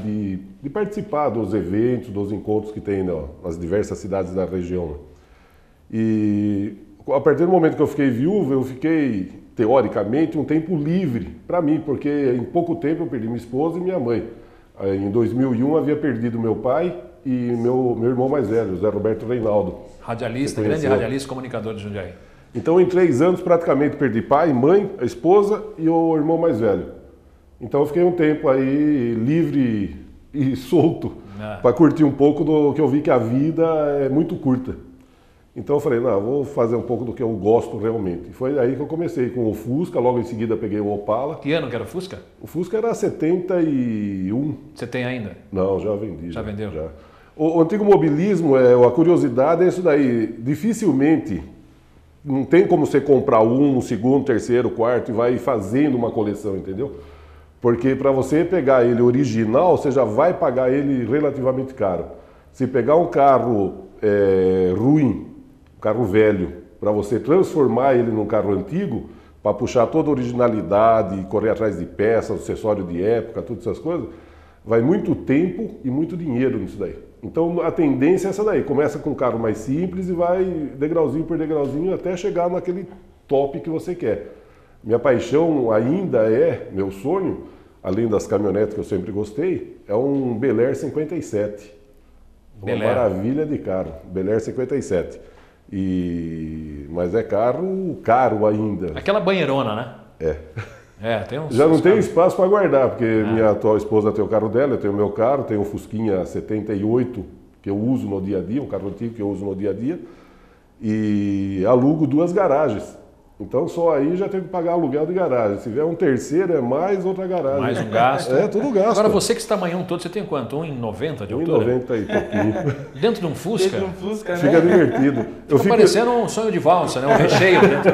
de participar dos eventos, dos encontros que tem nas diversas cidades da região. E a partir do momento que eu fiquei viúvo, eu fiquei, teoricamente, um tempo livre para mim, porque em pouco tempo eu perdi minha esposa e minha mãe. Em 2001 eu havia perdido meu pai e meu irmão mais velho, Zé Roberto Reinaldo. Radialista, grande radialista, comunicador de Jundiaí. Então, em 3 anos, praticamente perdi pai, mãe, a esposa e o irmão mais velho. Então, eu fiquei um tempo aí livre e solto para curtir um pouco do que eu vi que a vida é muito curta. Então, eu falei, não, vou fazer um pouco do que eu gosto realmente. E foi aí que eu comecei com o Fusca, logo em seguida peguei o Opala. Que ano que era o Fusca? O Fusca era 71. Você tem ainda? Não, já vendi. Já vendeu? Já. O antigo mobilismo, a curiosidade é isso daí. Dificilmente... Não tem como você comprar um segundo, terceiro, quarto e vai fazendo uma coleção, entendeu? Porque para você pegar ele original, você já vai pagar ele relativamente caro. Se pegar um carro ruim, um carro velho, para você transformar ele num carro antigo, para puxar toda a originalidade, correr atrás de peças, acessório de época, todas essas coisas, vai muito tempo e muito dinheiro nisso daí. Então a tendência é essa daí, começa com um carro mais simples e vai degrauzinho por degrauzinho até chegar naquele top que você quer. Minha paixão ainda meu sonho, além das caminhonetes que eu sempre gostei, é um Bel Air 57. Uma maravilha de carro, Bel Air 57. Mas é carro caro ainda. Aquela banheirona, né? Tem uns... Já não tenho espaço para guardar, porque minha atual esposa tem o carro dela, eu tenho o meu carro, tenho um Fusquinha 78 que eu uso no dia a dia, um carro antigo que eu uso no dia a dia, e alugo 2 garagens. Então só aí já tem que pagar aluguel de garagem. Se vier um terceiro é mais outra garagem. Mais um gasto. Tudo gasto. Agora você que esse tamanhão todo, você tem quanto? 1,90 de altura? 1,90 e pouquinho. Dentro de um Fusca? Dentro de um Fusca, né? Fica divertido. Fica parecendo um sonho de valsa, né? Um recheio dentro.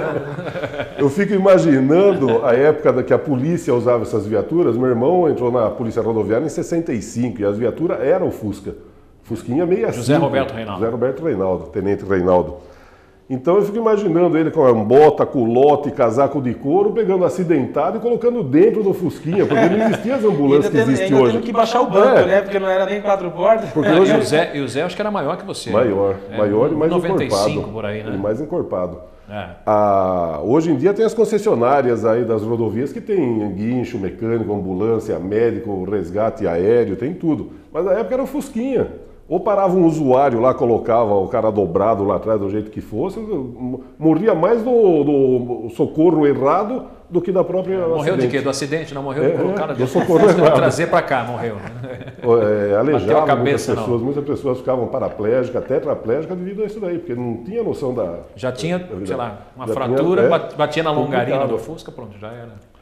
Eu fico imaginando a época que a polícia usava essas viaturas. Meu irmão entrou na polícia rodoviária em 65 e as viaturas eram o Fusca. Fusquinha 65. José Roberto Reinaldo. José Roberto Reinaldo, Tenente Reinaldo. Então eu fico imaginando ele com a bota, culote, casaco de couro, pegando acidentado e colocando dentro do Fusquinha, porque não existia as ambulâncias que existem hoje. Tendo que baixar o banco, né? Porque não era nem 4 portas. Porque hoje... E o Zé acho que era maior que você. Maior e mais 95 encorpado. Por aí, né? E mais encorpado. Hoje em dia tem as concessionárias aí das rodovias que tem guincho, mecânico, ambulância, médico, resgate aéreo, tem tudo. Mas na época era o Fusquinha. Ou parava um usuário lá, colocava o cara dobrado lá atrás do jeito que fosse, morria mais do socorro errado do que da própria Morreu acidente. de quê? Do acidente? Não morreu do cara do socorro errado. Trazer para cá, morreu. Aleijava cabeça, muitas pessoas ficavam paraplégicas, tetraplégicas devido a isso daí, porque não tinha noção da... Já tinha, sei lá, uma já fratura, tinha, batia na longarina complicado. do Fusca, pronto, já era.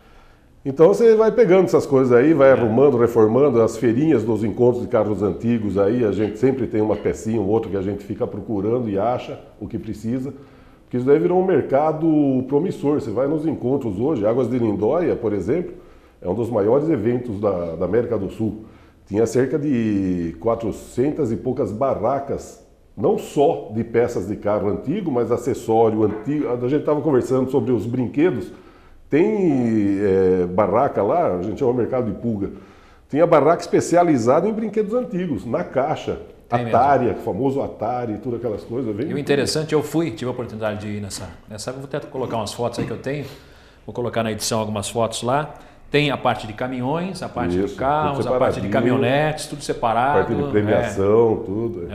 Então você vai pegando essas coisas aí, vai arrumando, reformando, as feirinhas dos encontros de carros antigos aí, a gente sempre tem uma pecinha ou outra que a gente fica procurando e acha o que precisa, porque isso daí virou um mercado promissor. Você vai nos encontros hoje, Águas de Lindóia, por exemplo, é um dos maiores eventos da América do Sul. Tinha cerca de 400 e poucas barracas, não só de peças de carro antigo, mas acessório antigo. A gente estava conversando sobre os brinquedos. Tem barraca lá, a gente chama mercado de pulga, tem a barraca especializada em brinquedos antigos, na caixa. Atari, o famoso Atari, tudo aquelas coisas. E o interessante, tive a oportunidade de ir nessa. Vou até colocar umas fotos aí que eu tenho. Vou colocar na edição algumas fotos lá. Tem a parte de caminhões, a parte de carros, a parte de caminhonetes, tudo separado. A parte de premiação, tudo.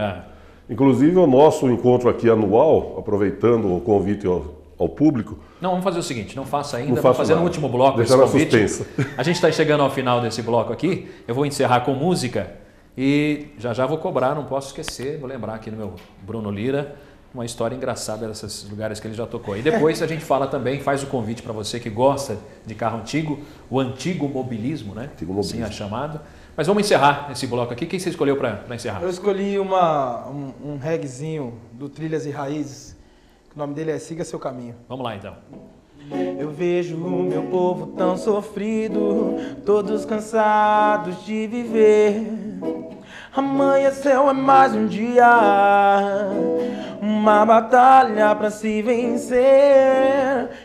Inclusive o nosso encontro aqui anual, aproveitando o convite ao público. Não, vamos fazer o seguinte, não faça ainda, vamos fazer no último bloco esse convite. Suspensa. A gente está chegando ao final desse bloco aqui, eu vou encerrar com música e já vou cobrar, não posso esquecer, vou lembrar aqui no meu Bruno Lira, uma história engraçada desses lugares que ele já tocou. E depois a gente fala também, faz o convite para você que gosta de carro antigo, o antigo mobilismo, né? Antigo mobilismo. Assim é chamado. Mas vamos encerrar esse bloco aqui. Quem você escolheu para encerrar? Eu escolhi um reggaezinho do Trilhas e Raízes. O nome dele é Siga Seu Caminho. Vamos lá então. Eu vejo o meu povo tão sofrido, todos cansados de viver. Amanheceu é mais um dia, uma batalha pra se vencer.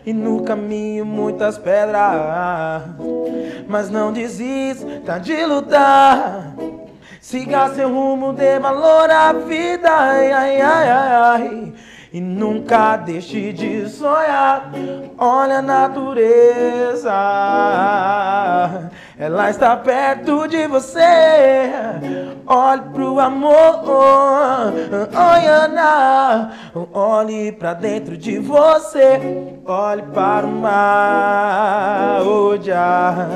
E no caminho muitas pedras, mas não desista de lutar. Siga seu rumo, dê valor à vida, ai, ai, ai, ai. E nunca deixe de sonhar. Olha a natureza, ela está perto de você. Olhe pro amor, olhe pra dentro de você. Olhe para o mar, olhar.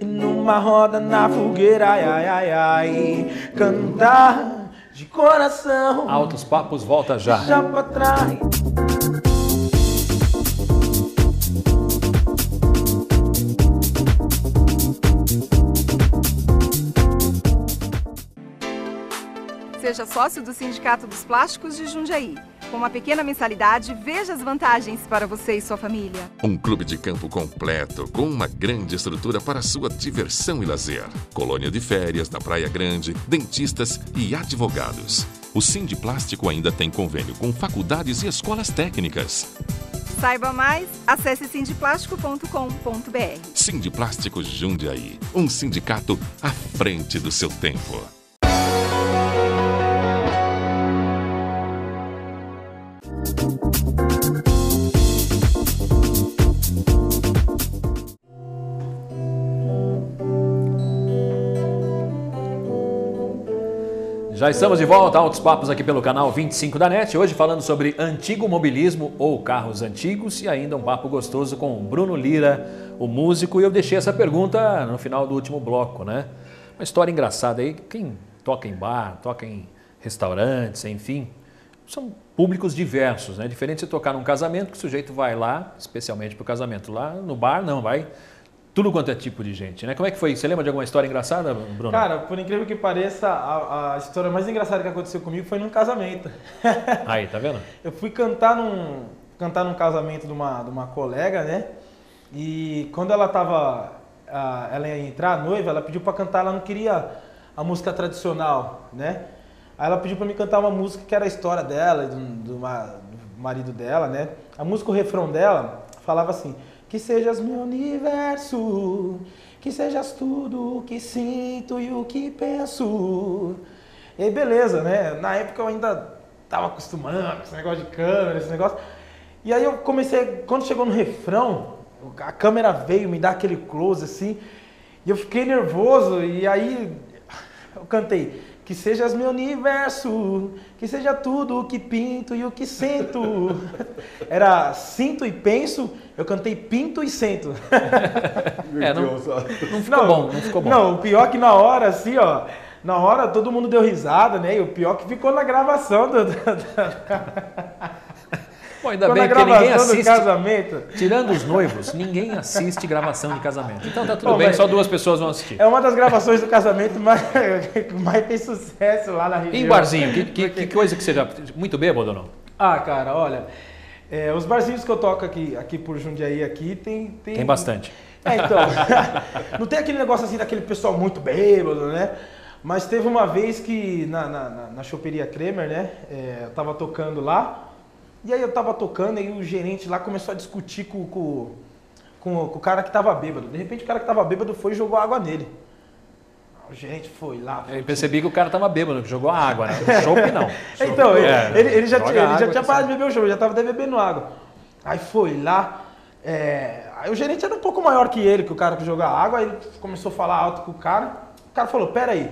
E numa roda na fogueira, ai, ai, ai, ai, cantar de coração. Altos Papos volta já. Já pra trás. Seja sócio do Sindicato dos Plásticos de Jundiaí. Com uma pequena mensalidade, veja as vantagens para você e sua família. Um clube de campo completo, com uma grande estrutura para sua diversão e lazer. Colônia de férias na Praia Grande, dentistas e advogados. O Sindiplástico ainda tem convênio com faculdades e escolas técnicas. Saiba mais, acesse sindiplástico.com.br. Sindiplástico Jundiaí, um sindicato à frente do seu tempo. Já estamos de volta, Altos Papos aqui pelo canal 25 da NET, hoje falando sobre antigo mobilismo ou carros antigos e ainda um papo gostoso com o Bruno Lira, o músico, e eu deixei essa pergunta no final do último bloco, né? Uma história engraçada aí, quem toca em bar, toca em restaurantes, enfim, são públicos diversos, né? Diferente de você tocar num casamento, que o sujeito vai lá, especialmente para o casamento, lá no bar não, vai tudo quanto é tipo de gente, né? Como é que foi? Você lembra de alguma história engraçada, Bruno? Cara, por incrível que pareça, a história mais engraçada que aconteceu comigo foi num casamento. Aí, tá vendo? Eu fui cantar num casamento de uma colega, né? E quando ela ia entrar, noiva, ela pediu pra cantar, ela não queria a música tradicional, né? Aí ela pediu pra mim cantar uma música que era a história dela, do marido dela, né? A música, o refrão dela, falava assim: que sejas meu universo, que sejas tudo o que sinto e o que penso. E aí, beleza, né? Na época eu ainda tava acostumando com esse negócio de câmera, esse negócio. E aí eu comecei, quando chegou no refrão, a câmera veio me dar aquele close assim, e eu fiquei nervoso, e aí eu cantei: que sejas meu universo, que seja tudo o que pinto e o que sinto. Era sinto e penso, eu cantei pinto e sento. Não ficou bom, não ficou bom. Não, o pior é que na hora, assim, ó, na hora todo mundo deu risada, né? E o pior é que ficou na gravação Bom, ainda bem que ninguém assiste, casamento. Tirando os noivos, ninguém assiste gravação de casamento. Então tá tudo bem, só 2 pessoas vão assistir. É uma das gravações do casamento mais tem sucesso lá na região. E em barzinho, que coisa que seja muito bêbado ou não? Ah, cara, olha, os barzinhos que eu toco aqui por Jundiaí, aqui tem bastante. Então, não tem aquele negócio assim daquele pessoal muito bêbado, né? Mas teve uma vez que na choperia Kremer, né? Eu tava tocando lá, e aí eu tava tocando e o gerente lá começou a discutir com o cara que tava bêbado. De repente o cara que tava bêbado foi e jogou água nele. O gerente foi lá. Eu percebi que o cara tava bêbado, que jogou água, né? O chopp não. Então, ele já tinha parado de beber o chopp, já tava até bebendo água. Aí foi lá, aí o gerente era um pouco maior que ele, que o cara que jogou água, aí ele começou a falar alto com o cara falou, pera aí.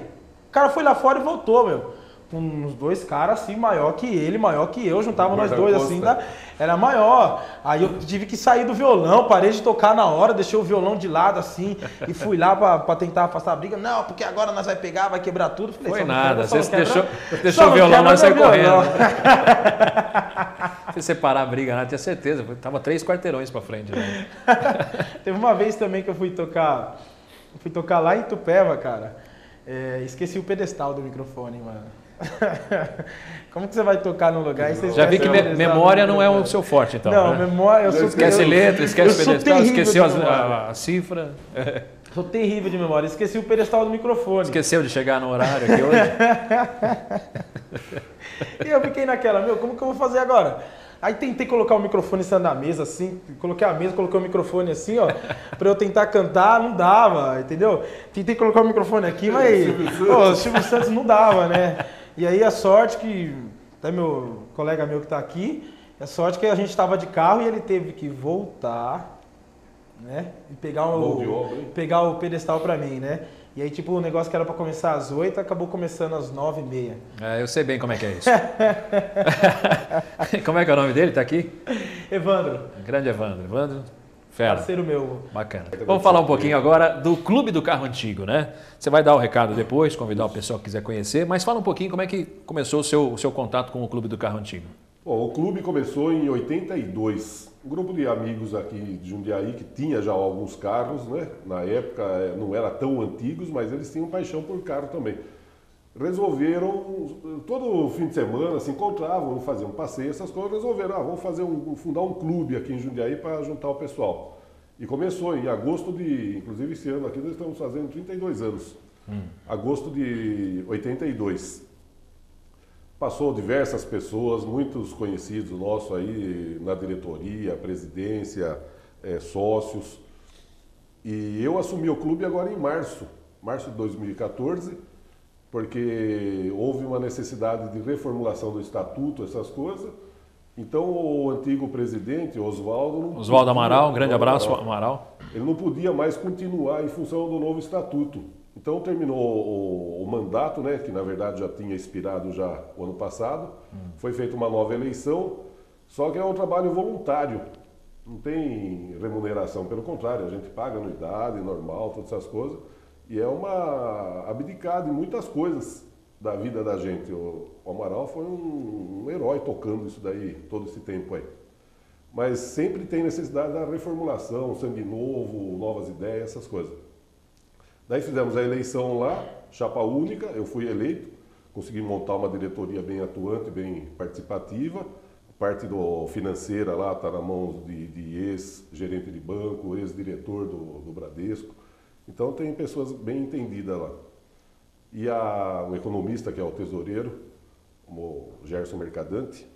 O cara foi lá fora e voltou, meu. Com uns 2 caras assim, maior que ele, maior que eu, juntava nós dois assim, era maior. Aí eu tive que sair do violão, parei de tocar na hora, deixei o violão de lado assim e fui lá pra tentar afastar a briga. Não, porque agora nós vai pegar, vai quebrar tudo. Falei, foi nada, você deixou o violão, nós saímos correndo. Se separar a briga, né? Tinha certeza, tava 3 quarteirões pra frente. Né? Teve uma vez também que eu fui tocar lá em Itupeva, cara. Esqueci o pedestal do microfone, mano. Como que você vai tocar num lugar e você já vi que memória não é o seu forte, então. Não, né? memória... Esquece letra, esquece pedestal, esqueceu a cifra. Sou terrível de memória. Esqueci o pedestal do microfone. Esqueceu de chegar no horário aqui hoje? E eu fiquei naquela, como que eu vou fazer agora? Aí tentei colocar o microfone em cima da mesa, assim, coloquei a mesa, coloquei o microfone assim, ó, pra eu tentar cantar, não dava, entendeu? Tentei colocar o microfone aqui, mas o Silvio Santos não dava, né? E aí a sorte que, até meu colega meu que tá aqui, a sorte que a gente tava de carro e ele teve que voltar, né? E pegar o pedestal pra mim, né? E aí, tipo, o negócio que era pra começar às 8, acabou começando às 9h30. Eu sei bem como é que é isso. Como é que é o nome dele? Tá aqui? Evandro. Grande Evandro. Evandro, fera. Parceiro meu. Bacana. Vamos falar um pouquinho agora do Clube do Carro Antigo, né? Você vai dar o recado depois, convidar o pessoal que quiser conhecer, mas fala um pouquinho como é que começou o seu contato com o Clube do Carro Antigo. Bom, o clube começou em 82. Um grupo de amigos aqui de Jundiaí que tinha já alguns carros, né? Na época não eram tão antigos, mas eles tinham paixão por carro também. Resolveram, todo fim de semana se encontravam, faziam passeio, essas coisas, resolveram, vamos fundar um clube aqui em Jundiaí para juntar o pessoal. E começou em agosto inclusive esse ano aqui nós estamos fazendo 32 anos, agosto de 82. Passou diversas pessoas, muitos conhecidos nossos aí na diretoria, presidência, sócios. E eu assumi o clube agora em março de 2014, porque houve uma necessidade de reformulação do estatuto, essas coisas. Então o antigo presidente, Oswaldo Amaral, um grande abraço, Amaral. Ele não podia mais continuar em função do novo estatuto. Então terminou o mandato, né, que na verdade já tinha expirado já o ano passado. Foi feita uma nova eleição, só que é um trabalho voluntário. Não tem remuneração, pelo contrário, a gente paga anuidade, normal, todas essas coisas. E é uma abdicar de muitas coisas da vida da gente. O Amaral foi um herói tocando isso daí todo esse tempo aí. Mas sempre tem necessidade da reformulação, sangue novo, novas ideias, essas coisas. Daí fizemos a eleição lá, chapa única, eu fui eleito, consegui montar uma diretoria bem atuante, bem participativa. A parte financeira lá está na mão de ex-gerente de banco, ex-diretor do Bradesco. Então tem pessoas bem entendidas lá. E o economista, que é o tesoureiro, o Gerson Mercadante.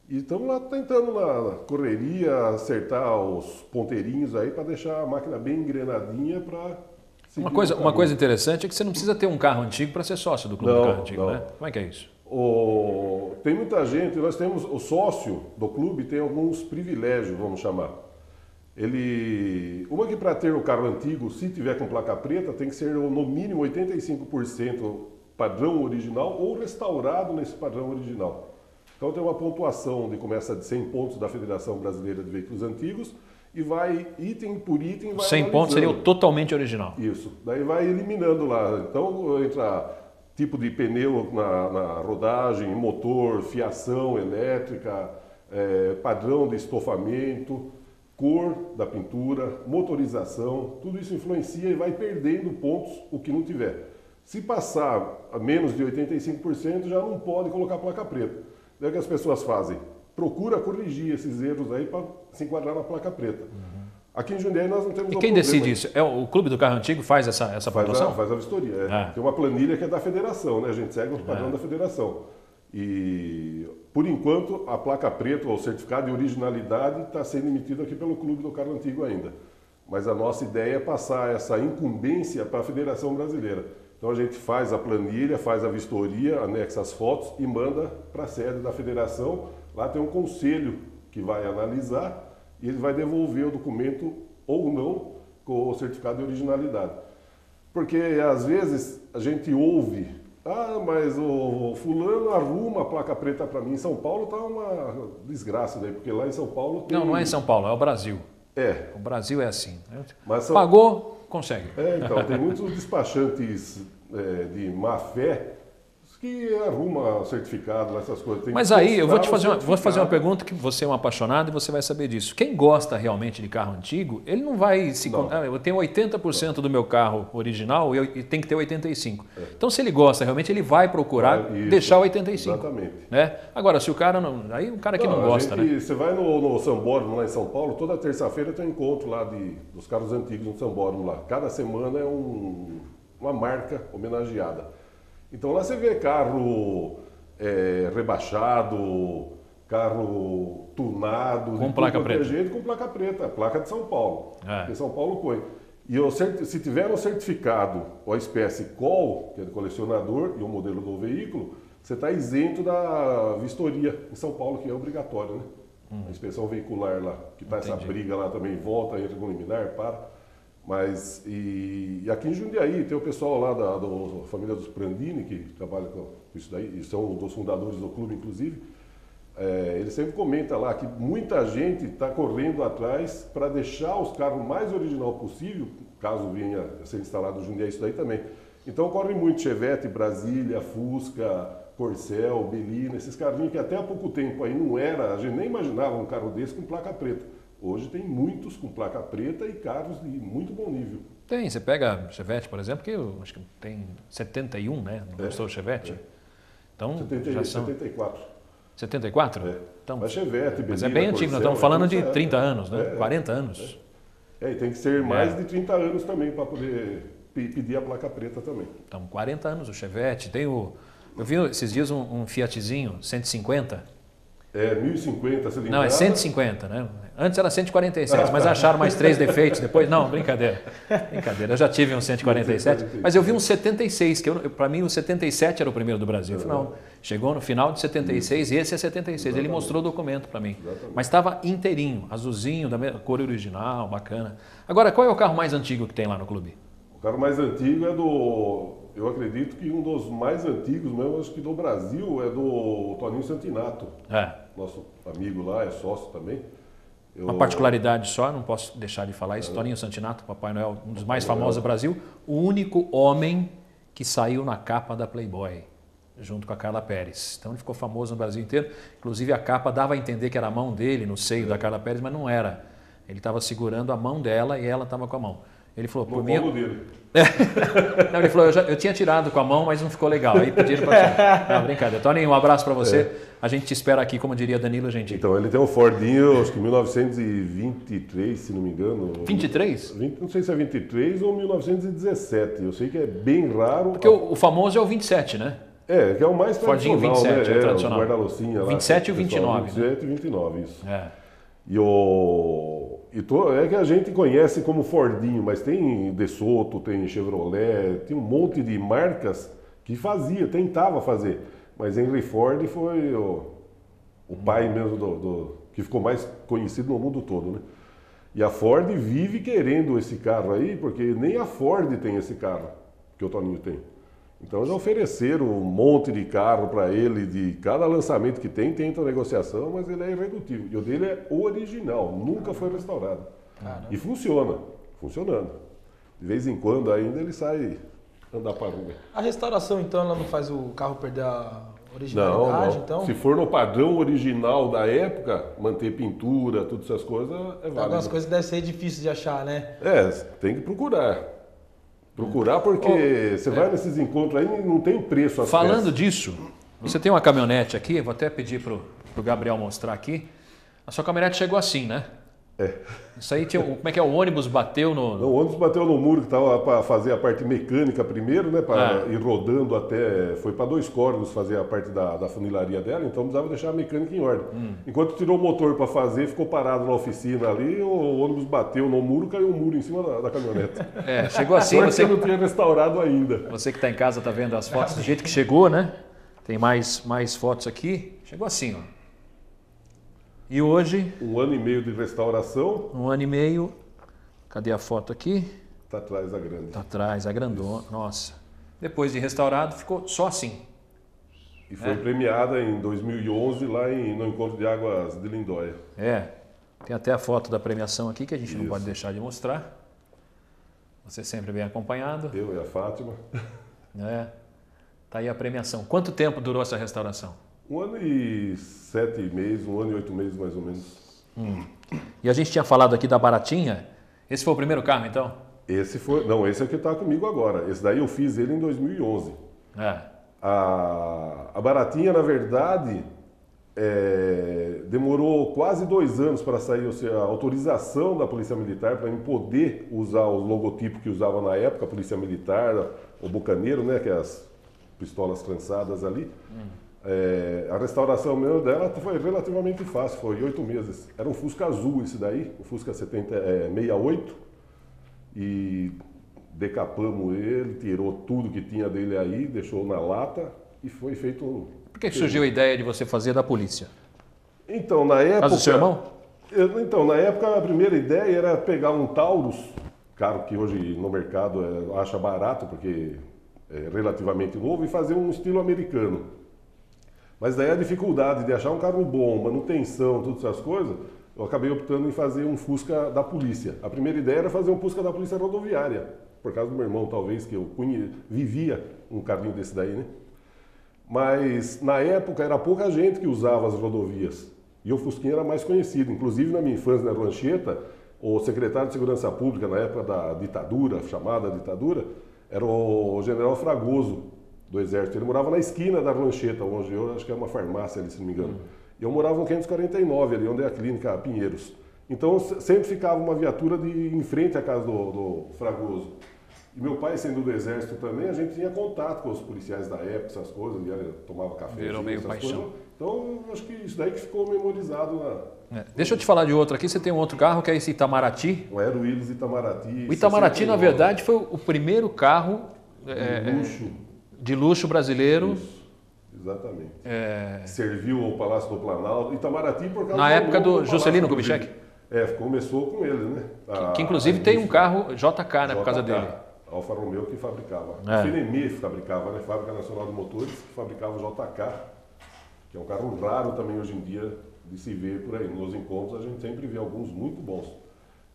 E estamos lá tentando na correria acertar os ponteirinhos aí para deixar a máquina bem engrenadinha para... Uma coisa interessante é que você não precisa ter um carro antigo para ser sócio do Clube do Carro Antigo, né? Como é que é isso? Tem muita gente, nós temos, o sócio do clube tem alguns privilégios, vamos chamar. Uma que para ter o carro antigo, se tiver com placa preta, tem que ser no mínimo 85% padrão original ou restaurado nesse padrão original. Então tem uma pontuação que começa de 100 pontos da Federação Brasileira de Veículos Antigos, e vai item por item, vai 100 pontos seria o totalmente original. Isso. Daí vai eliminando lá. Então entra tipo de pneu na rodagem, motor, fiação elétrica, padrão de estofamento, cor da pintura, motorização, tudo isso influencia e vai perdendo pontos o que não tiver. Se passar a menos de 85%, já não pode colocar placa preta. Daí o que as pessoas fazem? Procura corrigir esses erros aí para se enquadrar na placa preta. Aqui em Jundiaí nós não temos E quem decide isso? É o Clube do Carro Antigo faz essa pontuação? Faz a vistoria. Tem uma planilha que é da federação, né? A gente segue o padrão da federação. E, por enquanto, a placa preta, ou o certificado de originalidade, está sendo emitido aqui pelo Clube do Carro Antigo ainda. Mas a nossa ideia é passar essa incumbência para a Federação Brasileira. Então a gente faz a planilha, faz a vistoria, anexa as fotos e manda para a sede da federação. Lá tem um conselho que vai analisar e ele vai devolver o documento ou não com o certificado de originalidade. Porque às vezes a gente ouve, mas o fulano arruma a placa preta para mim. Em São Paulo tá uma desgraça, né? Porque lá em São Paulo tem... Não é em São Paulo, é o Brasil. É. O Brasil é assim. Mas pagou, consegue. Então, tem muitos despachantes de má fé que arruma certificado, essas coisas. Tem Mas aí eu vou te fazer uma pergunta que você é um apaixonado e você vai saber disso. Quem gosta realmente de carro antigo, ele não vai se... eu tenho 80% do meu carro original e tem que ter 85%. Então se ele gosta realmente, ele vai procurar deixar 85%. Exatamente. Né? Agora, se o cara não... Aí o cara que não gosta, né? Você vai no Sambódromo lá em São Paulo, toda terça-feira tem um encontro lá dos carros antigos no Sambódromo lá. Cada semana é uma marca homenageada. Então lá você vê carro rebaixado, carro tunado, com placa preta. Com placa preta, placa de São Paulo. Que São Paulo põe. E se tiver um certificado ou a espécie COL, que é do colecionador, e o modelo do veículo, você está isento da vistoria em São Paulo, que é obrigatório, né? A inspeção veicular lá, que está essa briga lá também, volta, entra com liminar, para. Mas, e aqui em Jundiaí, tem o pessoal lá da família dos Prandini, que trabalha com isso daí, e são dos fundadores do clube, inclusive. Ele sempre comenta lá que muita gente está correndo atrás para deixar os carros mais original possível, caso venha a ser instalado no Jundiaí isso daí também. Então corre muito Chevette, Brasília, Fusca, Corcel, Belina, esses carrinhos que até há pouco tempo aí não era, a gente nem imaginava um carro desse com placa preta. Hoje tem muitos com placa preta e carros de muito bom nível. Tem, você pega Chevette, por exemplo, que eu acho que tem 71, né? Não gostou do Chevette? Então, já são... 74. 74? Então, mas Chevette, mas é bem antigo, nós estamos falando de 30 anos, né? 40 anos. E tem que ser mais de 30 anos também para poder pedir a placa preta também. Então, 40 anos o Chevette. Tem eu vi esses dias um Fiatzinho 150. 1050 cilindrada. Não, é 150, né? Antes era 147, mas acharam mais 3 defeitos depois. Não, brincadeira. Brincadeira, eu já tive um 147, mas eu vi um 76, que para mim o 77 era o primeiro do Brasil. Não, chegou no final de 76 e esse é 76. Exatamente. Ele mostrou o documento para mim. Exatamente. Mas estava inteirinho, azulzinho, da cor original, bacana. Agora, qual é o carro mais antigo que tem lá no clube? O carro mais antigo é eu acredito que um dos mais antigos mesmo, acho que do Brasil, é do Toninho Santinato. Nosso amigo lá, é sócio também. Uma particularidade só, não posso deixar de falar isso, Toninho Santinato, Papai Noel, um dos mais famosos do Brasil, o único homem que saiu na capa da Playboy, junto com a Carla Pérez. Então ele ficou famoso no Brasil inteiro, inclusive a capa dava a entender que era a mão dele no seio da Carla Pérez, mas não era. Ele estava segurando a mão dela e ela estava com a mão. Ele falou, por mim... Não, ele falou, eu tinha tirado com a mão, mas não ficou legal. Aí pediram para tirar. Não, brincadeira. Toninho, um abraço para você. A gente te espera aqui, como diria Danilo Gentili. Então, ele tem um Fordinho, acho que 1923, se não me engano. 23? Não sei se é 23 ou 1917. Eu sei que é bem raro. Porque o famoso é o 27, né? Que é o mais tradicional, Fordinho 27, né? é o tradicional. O guarda-loucinha lá. 27 e o 29. 27 e 29, isso. E é que a gente conhece como Fordinho, mas tem DeSoto, tem Chevrolet, tem um monte de marcas que tentava fazer. Mas Henry Ford foi o pai mesmo que ficou mais conhecido no mundo todo, né? E a Ford vive querendo esse carro aí, porque nem a Ford tem esse carro que o Toninho tem. Então já ofereceram um monte de carro para ele, de cada lançamento que tem, tenta negociação, mas ele é irredutível. E o dele é original, nunca foi restaurado. Caramba. E funcionando. De vez em quando ainda ele sai andar para rua. A restauração então ela não faz o carro perder a originalidade? Não. Então? Se for no padrão original da época, manter pintura, todas essas coisas, é válido. Algumas coisas que devem ser difíceis de achar, né? Tem que procurar. Porque você vai nesses encontros aí não tem preço as Falando peças. disso, você tem uma caminhonete aqui, vou até pedir para o Gabriel mostrar aqui. A sua caminhonete chegou assim, né? Isso aí tinha, como é que é? O ônibus bateu no... O ônibus bateu no muro que estava para fazer a parte mecânica primeiro, né? Para ir rodando até... Foi para 2 córregos fazer a parte da funilaria dela, então precisava deixar a mecânica em ordem. Enquanto tirou o motor para fazer, ficou parado na oficina ali, o ônibus bateu no muro, caiu um muro em cima da caminhonete. Chegou assim, você não tinha restaurado ainda. Você que está em casa está vendo as fotos do jeito que chegou, né? Tem mais fotos aqui. Chegou assim, ó. E hoje... 1 ano e meio de restauração. 1 ano e meio. Cadê a foto aqui? Está atrás a grande. Está atrás, a grandona. Nossa. Depois de restaurado, ficou só assim. E foi premiada em 2011 lá no Encontro de Águas de Lindóia. Tem até a foto da premiação aqui que a gente não pode deixar de mostrar. Você sempre bem acompanhado. Eu e a Fátima. Tá aí a premiação. Quanto tempo durou essa restauração? 1 ano e 7 meses, 1 ano e 8 meses mais ou menos. E a gente tinha falado aqui da Baratinha. Esse foi o primeiro carro, então? Esse é o que está comigo agora. Esse daí eu fiz ele em 2011. A Baratinha, na verdade, demorou quase 2 anos para sair a autorização da Polícia Militar para eu poder usar os logotipos que usava na época, a Polícia Militar, o Bucaneiro, né, que é as pistolas trançadas ali. A restauração mesmo dela foi relativamente fácil, foi 8 meses. Era um Fusca azul esse daí, um Fusca 68, e decapamos ele, tirou tudo que tinha dele aí, deixou na lata e foi feito... Por que surgiu a ideia de você fazer da polícia? Então, na época... Caso do seu irmão? Então, na época a primeira ideia era pegar um Taurus, carro que hoje no mercado acha barato porque é relativamente novo, e fazer um estilo americano. Mas daí a dificuldade de achar um carro bom, manutenção, todas essas coisas, eu acabei optando em fazer um Fusca da polícia. A primeira ideia era fazer um Fusca da polícia rodoviária, por causa do meu irmão, talvez, que eu vivia um carrinho desse daí, né? Mas na época era pouca gente que usava as rodovias, e o Fusquinha era mais conhecido. Inclusive na minha infância, na Rancheta, o secretário de Segurança Pública, na época da ditadura, chamada ditadura, era o general Fragoso, do Exército. Ele morava na esquina da Rancheta, onde eu acho que é uma farmácia ali, se não me engano. E eu morava no 549, ali onde é a clínica Pinheiros. Então sempre ficava uma viatura em frente à casa do Fragoso. E meu pai, sendo do Exército também, a gente tinha contato com os policiais da época, essas coisas, ele tomava café. Virou meio paixão. Coisas. Então acho que isso daí que ficou memorizado na... Deixa eu te falar de outro aqui. Você tem um outro carro que é esse Itamaraty. Era o Willis Itamaraty. O Itamaraty, 69. Na verdade, foi o primeiro carro de luxo brasileiro. Isso, exatamente. Serviu ao Palácio do Planalto. Itamaraty por causa na época do Juscelino Kubitschek. Começou com ele, né? Que inclusive tem um carro JK, né, por causa dele. Alfa Romeo que fabricava. A FNM fabricava, né? Fábrica Nacional de Motores, que fabricava o JK, que é um carro raro também hoje em dia de se ver por aí. Nos encontros a gente sempre vê alguns muito bons.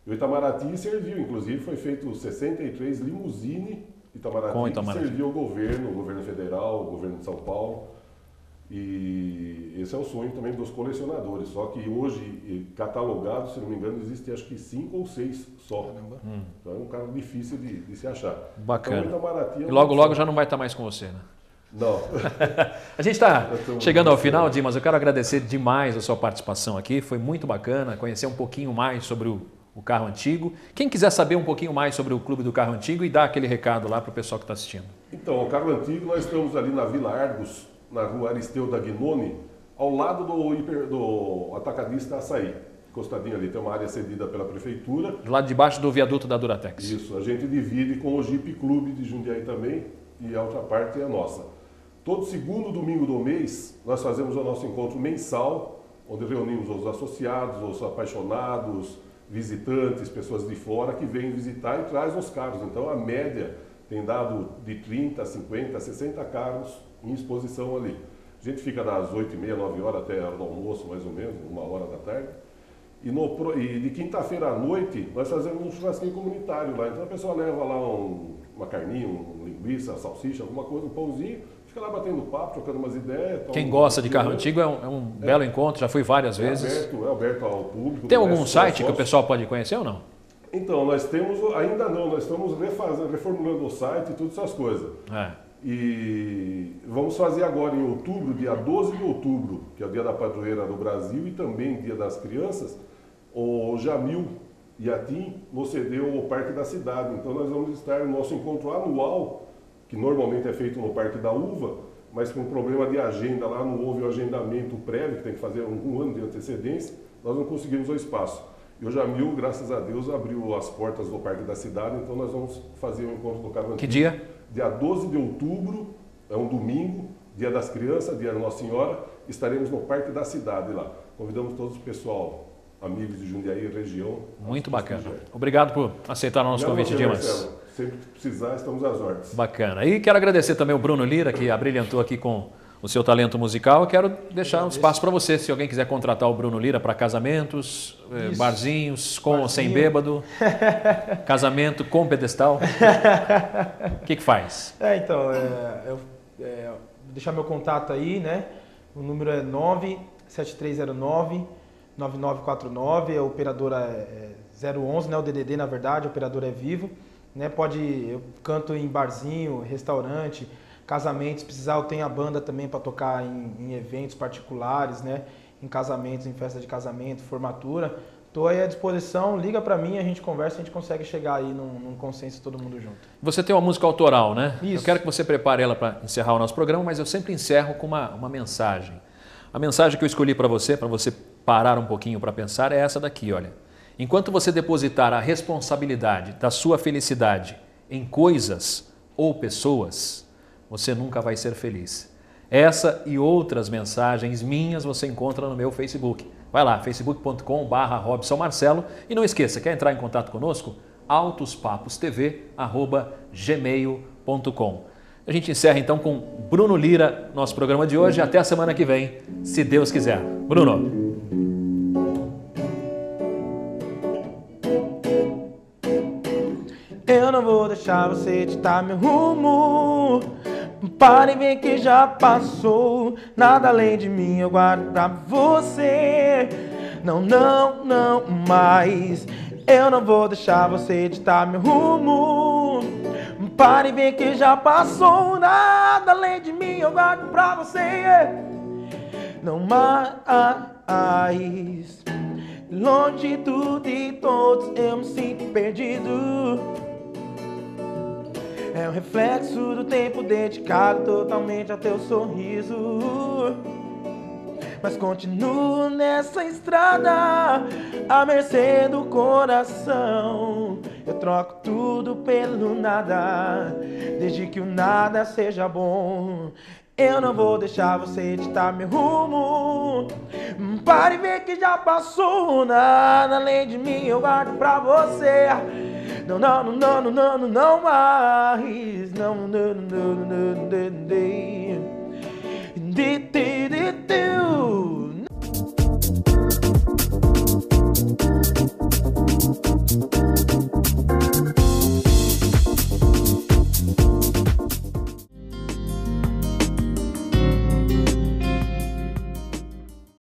E o Itamaraty serviu, inclusive foi feito 63 limusine Itamaraty, que serviu o governo federal, o governo de São Paulo. E esse é o sonho também dos colecionadores. Só que hoje, catalogado, se não me engano, existe acho que 5 ou 6 só. Então é um carro difícil de se achar. Bacana. Então, e logo já não vai estar mais com você, né? Não. A gente está chegando ao final, Dimas. Eu quero agradecer demais a sua participação aqui. Foi muito bacana conhecer um pouquinho mais sobre o carro antigo. Quem quiser saber um pouquinho mais sobre o Clube do Carro Antigo e dar aquele recado lá para o pessoal que está assistindo. Então, o Carro Antigo, nós estamos ali na Vila Argos, na rua Aristeu da Gnone, ao lado do Atacadista Açaí. Encostadinho ali, tem uma área cedida pela Prefeitura. Do lado de baixo do viaduto da Duratex. Isso, a gente divide com o Jeep Clube de Jundiaí também, e a outra parte é a nossa. Todo segundo domingo do mês, nós fazemos o nosso encontro mensal, onde reunimos os associados, os apaixonados, visitantes, pessoas de fora que vêm visitar e trazem os carros. Então, a média tem dado de 30, 50, 60 carros em exposição ali. A gente fica das 8h30, 9 horas até a hora do almoço, mais ou menos, 1h da tarde. E de quinta-feira à noite, nós fazemos um churrasquinho comunitário lá. Então a pessoa leva lá uma carninha, uma linguiça, salsicha, alguma coisa, um pãozinho, fica lá batendo papo, trocando umas ideias. Quem gosta de carro antigo é um belo encontro, já fui várias vezes. É aberto ao público. Tem algum site que o pessoal pode conhecer ou não? Então, nós temos, ainda não, nós estamos reformulando o site e todas essas coisas. E vamos fazer agora em outubro, dia 12 de outubro, que é o dia da padroeira do Brasil e também dia das crianças, o Jamil Yatin nos cedeu o Parque da Cidade. Então nós vamos estar no nosso encontro anual, que normalmente é feito no Parque da Uva, mas com um problema de agenda lá, não houve o agendamento prévio, que tem que fazer um ano de antecedência, nós não conseguimos o espaço. E o Jamil, graças a Deus, abriu as portas do Parque da Cidade, então nós vamos fazer o encontro do Cavantinho. Que dia? Dia 12 de outubro, é um domingo, Dia das Crianças, Dia da Nossa Senhora, estaremos no Parque da Cidade lá. Convidamos todos o pessoal, amigos de Jundiaí, região. Muito bacana. Obrigado por aceitar o nosso convite, Dimas. Sempre que precisar, estamos às ordens. Bacana. E quero agradecer também o Bruno Lira, que abrilhantou aqui com o seu talento musical. Eu quero deixar um espaço para você, se alguém quiser contratar o Bruno Lira para casamentos, barzinhos, com ou sem bêbado, casamento com pedestal. O que faz? Então, vou deixar meu contato aí, né? O número é 97309-9949, a operadora é 011, né? O DDD, na verdade, a operadora é Vivo. Né? Eu canto em barzinho, restaurante, casamentos, se precisar eu tenho a banda também para tocar em eventos particulares, né? Em casamentos, em festa de casamento, formatura. Estou aí à disposição, liga para mim, a gente conversa, a gente consegue chegar aí num consenso todo mundo junto. Você tem uma música autoral, né? Isso. Eu quero que você prepare ela para encerrar o nosso programa, mas eu sempre encerro com uma mensagem. A mensagem que eu escolhi para você parar um pouquinho para pensar, é essa daqui, olha. Enquanto você depositar a responsabilidade da sua felicidade em coisas ou pessoas, você nunca vai ser feliz. Essa e outras mensagens minhas você encontra no meu Facebook. Vai lá, facebook.com/Robson Marcelo. E não esqueça, quer entrar em contato conosco? autospapostv@gmail.com. A gente encerra então com Bruno Lira, nosso programa de hoje. Até a semana que vem, se Deus quiser. Bruno. Eu não vou deixar você ditar meu rumo. Pare e vê que já passou. Nada além de mim eu guardo pra você. Não, não, não mais. Eu não vou deixar você ditar meu rumo. Pare e vê que já passou. Nada além de mim eu guardo pra você. Não mais. Longe de tudo e todos eu me sinto perdido. É um reflexo do tempo dedicado totalmente ao teu sorriso. Mas continuo nessa estrada, à mercê do coração. Eu troco tudo pelo nada, desde que o nada seja bom. Eu não vou deixar você ditar meu rumo. Pare e vê que já passou. Nada além de mim eu guardo pra você. Não, não, não, não, não, não, não mais. Não, não, não, não, não, não, não.